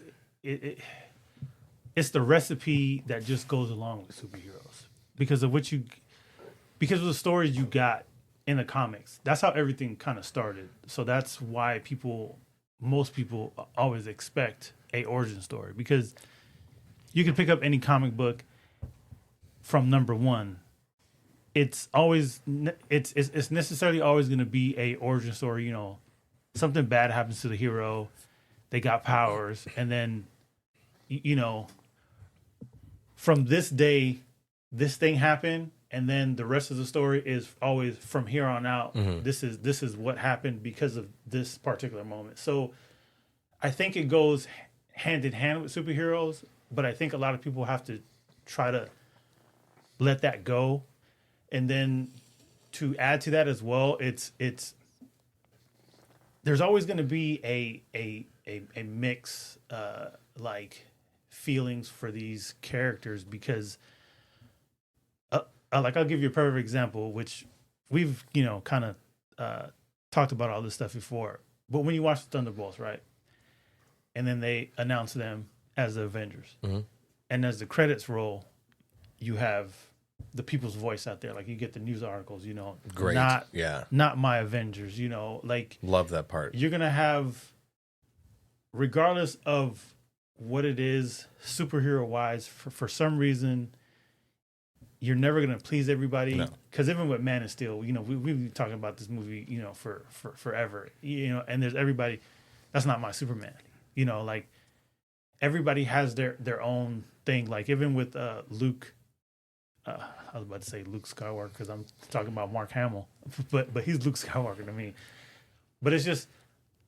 the recipe that just goes along with superheroes because of the stories you got in the comics. That's how everything kind of started. So that's why most people always expect a origin story, because you can pick up any comic book from number one. It's necessarily always going to be a origin story. Something bad happens to the hero, they got powers, and then from this day, this thing happened, and then the rest of the story is always from here on out. This is what happened because of this particular moment. So I think it goes hand in hand with superheroes, but I think a lot of people have to try to let that go. And then to add to that as well, it's there's always going to be a mix like feelings for these characters, because like I'll give you a perfect example, which we've kind of talked about all this stuff before. But when you watch the Thunderbolts, right, and then they announce them as the Avengers, and as the credits roll, you have the people's voice out there. Like you get the news articles, great, not my Avengers, like love that part. You're gonna have, regardless of what it is, superhero wise, for some reason, you're never gonna please everybody. Because even with Man of Steel, we've been talking about this movie, for forever. And there's everybody. That's not my Superman. Like everybody has their own thing. Like even with Luke. I was about to say Luke Skywalker because I'm talking about Mark Hamill, but he's Luke Skywalker to me. But it's just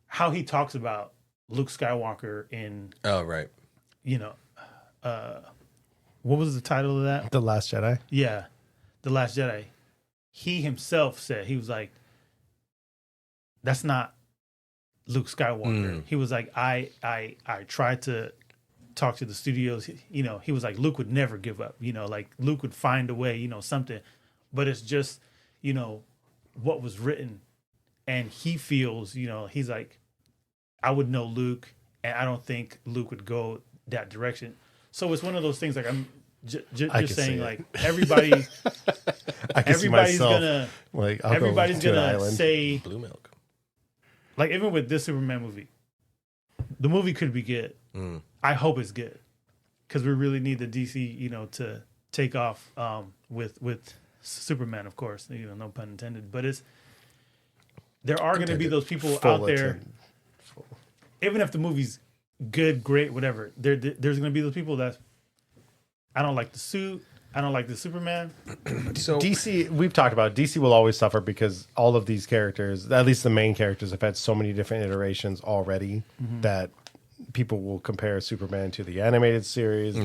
how he talks about Luke Skywalker in. Oh right. what was the title of that? The Last Jedi. Yeah, The Last Jedi. He himself said, he was like, that's not Luke Skywalker. He was like, I tried to talk to the studios. You know, he was like, Luke would never give up. You know, like Luke would find a way, you know, something. But it's just, you know, what was written. And he feels, you know, he's like, I would know Luke, and I don't think Luke would go that direction. So it's one of those things, like, I'm just saying, like, everybody, everybody's gonna, like, everybody's gonna say, Blue milk. like, even with this Superman movie, the movie could be good. I hope it's good, because we really need the DC, you know, to take off with Superman, of course, you know, no pun intended. But there are going to be those people out there, even if the movie's good, great, whatever. There's going to be those people that I don't like the suit, I don't like the Superman. So DC, we've talked about DC will always suffer because all of these characters, at least the main characters, have had so many different iterations already that people will compare Superman to the animated series,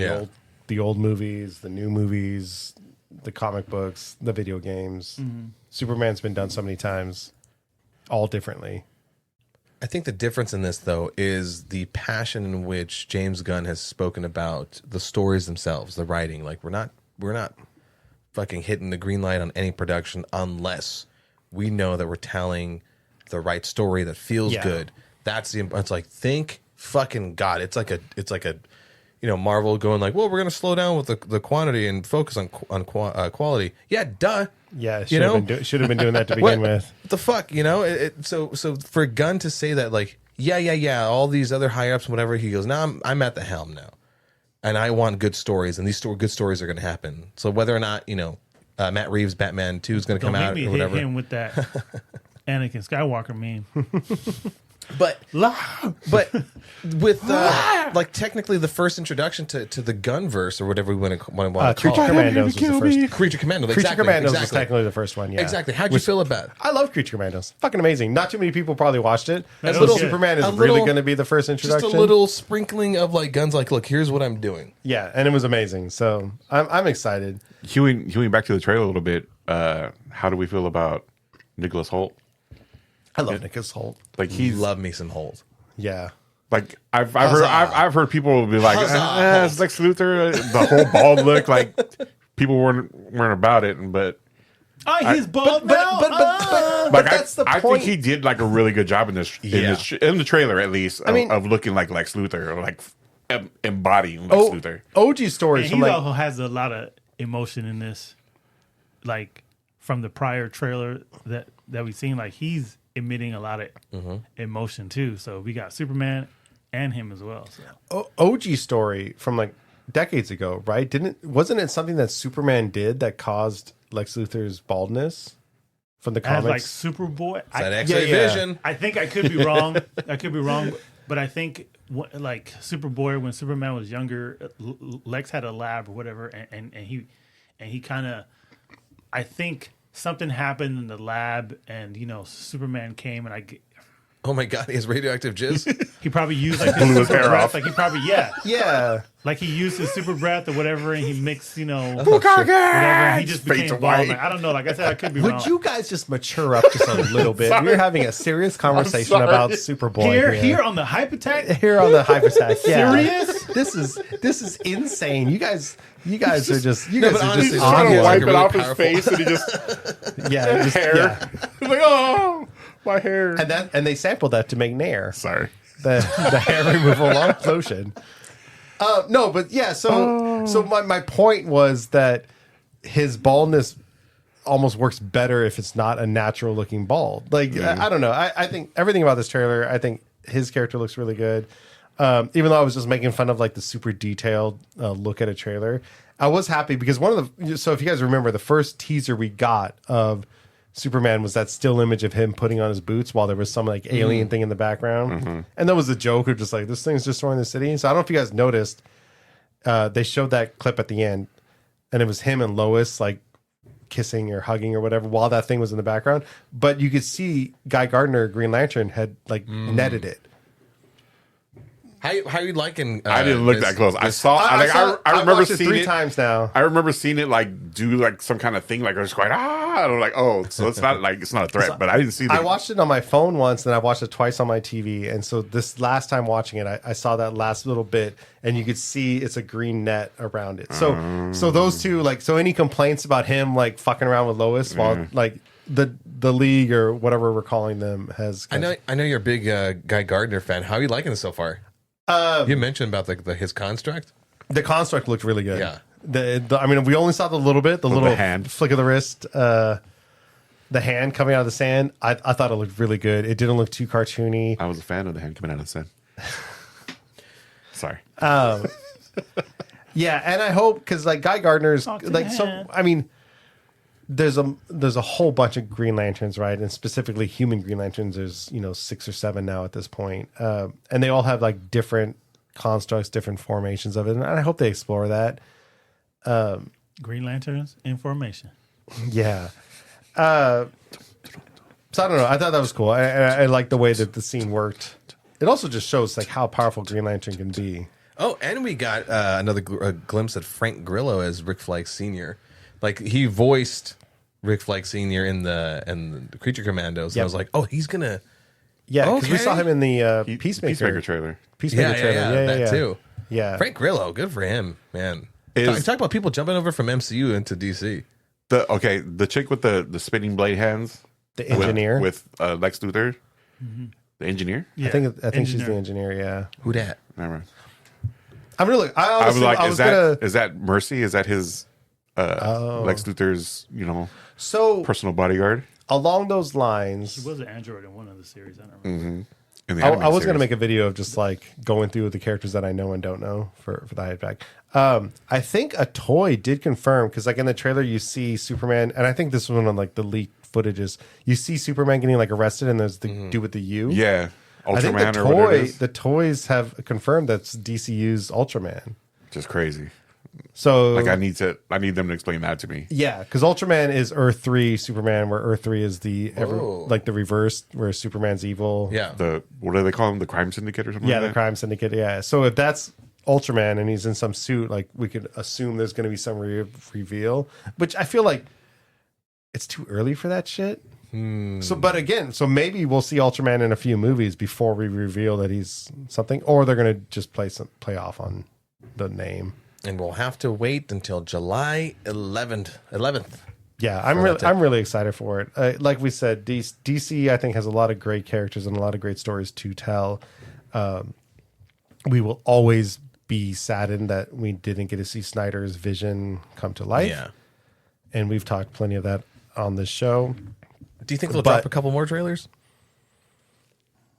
the old movies, the new movies, the comic books, the video games. Superman's been done so many times, all differently. I think the difference in this, though, is the passion in which James Gunn has spoken about the stories themselves, the writing. Like, we're not fucking hitting the green light on any production unless we know that we're telling the right story that feels good. It's like, thank fucking God. It's like a you know, Marvel going like, well, we're going to slow down with the quantity and focus on quality. Yeah, duh. Yeah, should have been doing that to begin with. What the fuck, you know? So for Gunn to say that, like, yeah, all these other high ups and whatever, he goes, no, I'm at the helm now, and I want good stories, and these good stories are going to happen. So whether or not, you know, Matt Reeves' Batman 2 is going to come out or whatever, hit him with that Anakin Skywalker meme. But with like technically the first introduction to the Gunverse or whatever we want to call it. Creature Commandos was the first. Creature Commando. Creature Commandos was technically the first one. Yeah, exactly. How'd you feel about it? I love Creature Commandos. Fucking amazing. Not too many people probably watched it. That Little was good. Superman is really going to be the first introduction. Just a little sprinkling of like Gunn's like, look, here's what I'm doing. Yeah, and it was amazing. So I'm excited. Hewing back to the trailer a little bit. How do we feel about Nicholas Hoult? I love Nicholas Hoult. Like, he's Love me some Holt. Yeah. like I've heard people be like, it's Lex Luthor, the whole bald look. Like, people weren't about it, but He's bald now. like, that's the I point. think he did like a really good job in this in the trailer, at least, of looking like Lex Luthor, or like embodying Lex Luthor. OG stories And from he like also has a lot of emotion in this, like from the prior trailer that we've seen. Like, he's emitting a lot of emotion too. So we got Superman and him as well. So OG story from like decades ago, right? Wasn't it something that Superman did that caused Lex Luthor's baldness from the as comics? like Superboy, That X-ray vision. I think I could be wrong. But I think like Superboy, when Superman was younger, Lex had a lab or whatever, and he kind of, I think something happened in the lab, and you know, Superman came, and Oh my God, he has radioactive jizz. he probably used like his super hair breath. off. Like, he probably like he used his super breath or whatever, and he mixed, you know, whatever, and he just Fades became away. bald. Like, I don't know. Like I said, I could be wrong. Would you guys just mature up just a little bit? We're having a serious conversation about Superboy here on the Hype Attack? Here on the Hype Attack. Yeah. Serious? This is insane. You guys are just honestly, He's on trying it. to wipe like a it really off his powerful- face, and he just hair. He's like, oh, my hair. And they sampled that to make Nair, Sorry. the hair removal lotion. No, but yeah. So my point was that his baldness almost works better if it's not a natural looking bald. Like, I don't know. I think everything about this trailer, I think his character looks really good. Even though I was just making fun of like the super detailed look at a trailer, I was happy because so if you guys remember, the first teaser we got of Superman was that still image of him putting on his boots while there was some like alien thing in the background. And that was a joke of just like, this thing's destroying the city. So I don't know if you guys noticed, they showed that clip at the end, and it was him and Lois like kissing or hugging or whatever while that thing was in the background. But you could see Guy Gardner, Green Lantern, had like netted it. How you liking? I didn't look that close. I saw. I remember watched it seeing 3 it times now. I remember seeing it like do like some kind of thing. Like I was going and I'm like, oh, so it's not like it's not a threat. But I didn't see. I watched it on my phone once, and I watched it twice on my TV. And so this last time watching it, I saw that last little bit, and you could see it's a green net around it. So those two, like, so any complaints about him like fucking around with Lois while like the league or whatever we're calling them has. I know you're a big Guy Gardner fan. How are you liking it so far? You mentioned about his construct. The construct looked really good. Yeah. I mean, we only saw the little bit, the little hand flick of the wrist, the hand coming out of the sand. I thought it looked really good. It didn't look too cartoony. I was a fan of the hand coming out of the sand. Sorry. Yeah, and I hope because like Guy Gardner's like so. I mean, there's a whole bunch of Green Lanterns, right? And specifically human Green Lanterns. There's 6 or 7 now at this point, and they all have like different constructs, different formations of it. And I hope they explore that. Green Lanterns in formation. Yeah. So I don't know. I thought that was cool. I like the way that the scene worked. It also just shows like how powerful Green Lantern can be. Oh, and we got another glimpse at Frank Grillo as Rick Flag Sr. Like he voiced Rick Flag Sr. in the Creature Commandos. And I was like, oh, he's gonna. Yeah, because we saw him in the Peacemaker trailer. Peacemaker trailer. That too. Yeah, Frank Grillo, good for him, man. Is- Talk about people jumping over from MCU into DC. The chick with the spinning blade hands, the engineer with Lex Luthor, the engineer. I think she's the engineer. Yeah, Who dat? Never mind. I'm really. I was like, is that Mercy? Is that his Lex Luthor's so personal bodyguard? Along those lines, He was an android in one of the series. I don't remember. In the I animated was going to series. make a video of just like going through the characters that I know and don't know for the hype back. I think a toy did confirm because like in the trailer you see Superman, and I think this was one of like the leaked footages. You see Superman getting like arrested, and there's the dude with the U. Yeah, I think Ultraman or whatever it is. the toys have confirmed that's DCU's Ultraman. Just crazy. So Like I need them to explain that to me. yeah, because Ultraman is Earth 3 Superman, where Earth 3 is the Whoa. like the reverse, where Superman's evil. Yeah. What do they call him? The crime syndicate or something? Yeah, like the that? crime syndicate. Yeah. So if that's Ultraman and he's in some suit, like we could assume there's going to be some reveal, which I feel like it's too early for that shit. So, but again, so maybe we'll see Ultraman in a few movies before we reveal that he's something, or they're going to just play off on the name. And we'll have to wait until July 11th. Yeah, I'm really excited for it. Like we said, DC I think has a lot of great characters and a lot of great stories to tell. We will always be saddened that we didn't get to see Snyder's vision come to life. Yeah. And we've talked plenty of that on this show. Do you think they'll drop a couple more trailers?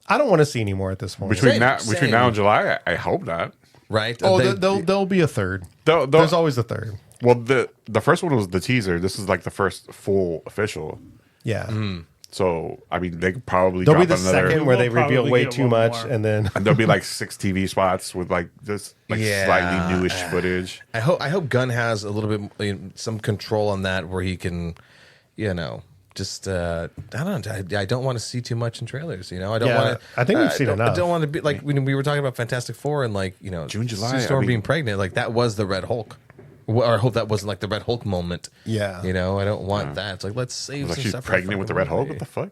I don't want to see any more at this point. Between Same. now and July, I hope not. Right? Oh, there'll be a third. They'll- There's always a third. Well, the first one was the teaser. This is like the first full official. Yeah. So I mean, they could probably There'll be drop the another. second where they We'll reveal probably way get too one much, more. and then And there'll be like 6 TV spots with like just like Yeah. slightly newish footage. I hope Gunn has a little bit some control on that where he can, just I don't know. I don't want to see too much in trailers. I don't Yeah, want to. I think we've seen I enough. don't want to be like when we were talking about Fantastic Four and like June, July, Sue Storm I mean- being pregnant. Like that was the Red Hulk. Or I hope that wasn't like the Red Hulk moment. Yeah. I don't want that. It's like let's save. Like some she's stuff for pregnant with the Red Hulk. movie. What the fuck?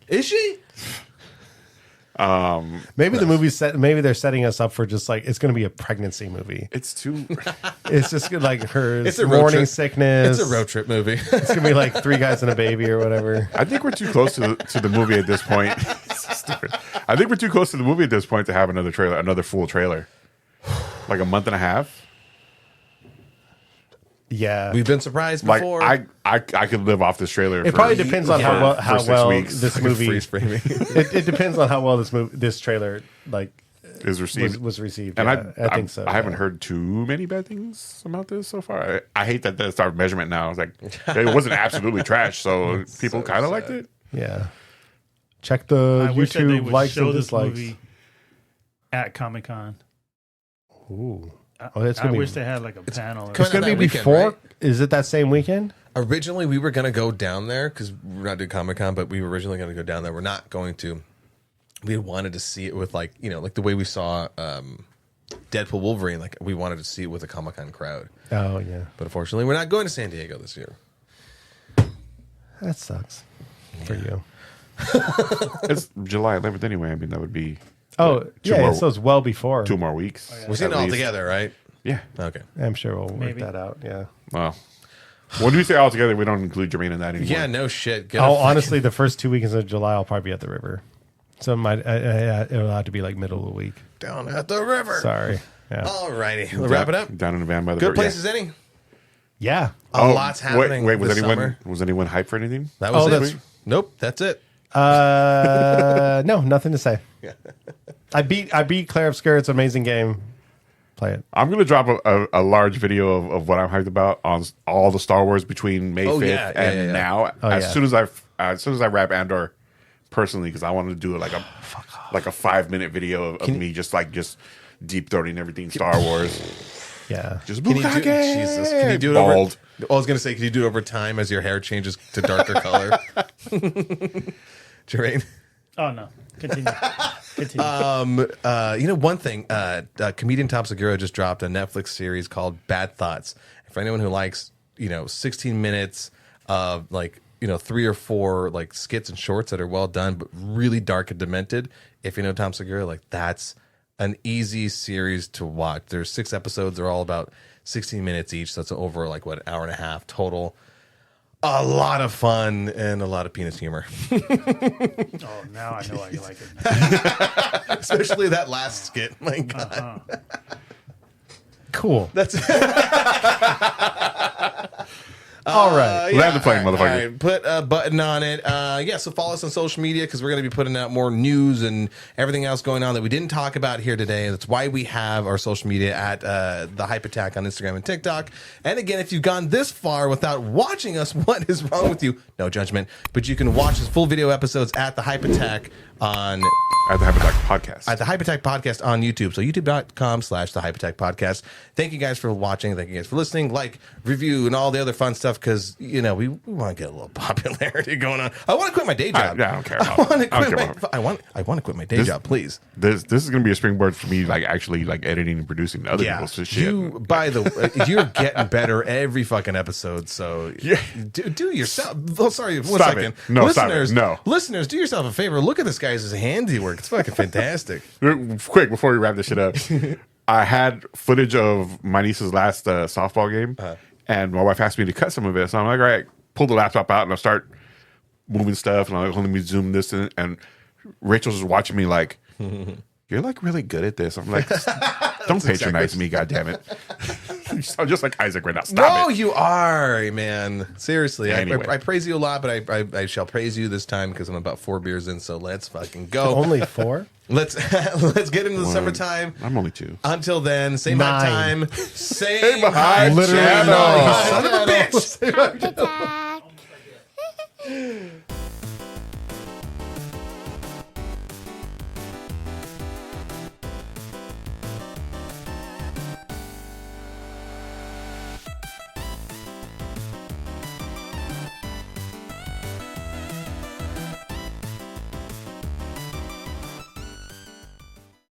Is she? maybe the movie's set. Maybe they're setting us up for just like it's going to be a pregnancy movie. It's too. It's just like her It's a road morning trip. sickness. It's a road trip movie. It's gonna be like 3 guys and a baby or whatever. I think we're too close to the movie at this point. It's so stupid. I think we're too close to the movie at this point to have another full trailer. Like a month and a half. Yeah, We've been surprised Like before. I could live off this trailer. it probably depends on how 6 well weeks. this movie. freeze framing. It depends on how well this trailer like is received. was received. And yeah, I think so. I haven't yeah. heard too many bad things about this so far. I hate that that's our measurement now. It's like it wasn't absolutely trash, so people kind of liked it. Yeah, check the I wish that they YouTube would likes show and this dislikes. movie at Comic Con. Ooh, oh, that's gonna I be. wish they had like a panel. Coming It's out gonna be that weekend, before. right? Is it that same weekend? Originally, we were going to go down there because we're not doing Comic Con, but we were originally going to go down there. We're not going to. we wanted to see it with like the way we saw Deadpool Wolverine. Like we wanted to see it with a Comic-Con crowd. Oh yeah, But unfortunately, we're not going to San Diego this year. that sucks for you. It's July 11th anyway. I mean, that would be Oh two yeah, more- so it's well before. 2 more weeks. We're seeing it at all least. together, right? Yeah. Okay. I'm sure we'll work Maybe. that out. Yeah. Well, when we say all together, we don't include Jermaine in that anymore. Yeah, no shit. Honestly, the first 2 weekends of July, I'll probably be at the river. So it'll have to be like middle of the week. Down at the river. Sorry. Yeah. All righty. We'll wrap it up. Down in the van by the Good river. places, any? Yeah. A lot's happening. Wait, was this anyone summer. was anyone hyped for anything? That was Oh, it. that's- Nope, that's it. No, nothing to say. I beat Claire Obscure. It's an amazing game. Play it. I'm gonna drop a large video of what I'm hyped about on all the Star Wars between May 5th yeah, and yeah. now. Oh, as yeah. soon as I wrap Andor personally, because I wanted to do like a 5-minute video of me just deep throating everything Star Wars. Yeah. Just Can you do, Bukake! Jesus, can you do it over? Bald. I was gonna say, can you do it over time as your hair changes to darker color? Jermaine. Oh no. Continue. One thing, comedian Tom Segura just dropped a Netflix series called Bad Thoughts. For anyone who likes, 16 minutes of 3 or 4 like skits and shorts that are well done, but really dark and demented. If you know Tom Segura, that's an easy series to watch. There's 6 episodes. They're all about 16 minutes each. So that's over an hour and a half total. A lot of fun and a lot of penis humor. Oh, now I know why you like it. Especially that last skit. My God. Cool. That's All right. Land the plane, motherfucker. All right, put a button on it. So follow us on social media because we're going to be putting out more news and everything else going on that we didn't talk about here today. That's why we have our social media at The Hype Attack on Instagram and TikTok. And again, if you've gone this far without watching us, what is wrong with you? No judgment. But you can watch us full video episodes at The Hype Attack on... At the Hype Attack Podcast. At the Hype Attack Podcast on YouTube. So youtube.com/the Hype Attack Podcast. Thank you guys for watching. Thank you guys for listening. Review, and all the other fun stuff because, we want to get a little popularity going on. I want to quit my day job. I don't care I about want to I don't quit care my, about I want to quit my day job, please. This is going to be a springboard for me, actually editing and producing other people's shit. You, by the way, you're getting better every fucking episode. So do yourself. Oh, sorry, one Stop second. it. No, stop it. Listeners, No. Listeners, do yourself a favor. Look at this guy's handiwork. It's fucking fantastic. Quick, before we wrap this shit up, I had footage of my niece's last softball game, and my wife asked me to cut some of it. So I'm like, all right, pull the laptop out, and I start moving stuff, and I'm like, let me zoom this in. And Rachel's just watching me like, you're really good at this. I'm like, don't patronize me, goddammit. You sound just like Isaac right now. Stop it. You are, man. Seriously, Anyway. I praise you a lot, but I shall praise you this time because I'm about 4 beers in. So let's fucking go. Only 4? Let's get into the summertime. I'm only 2. Until then, same 9. time, same behind high channel. channel. You son of a bitch. Hype Attack.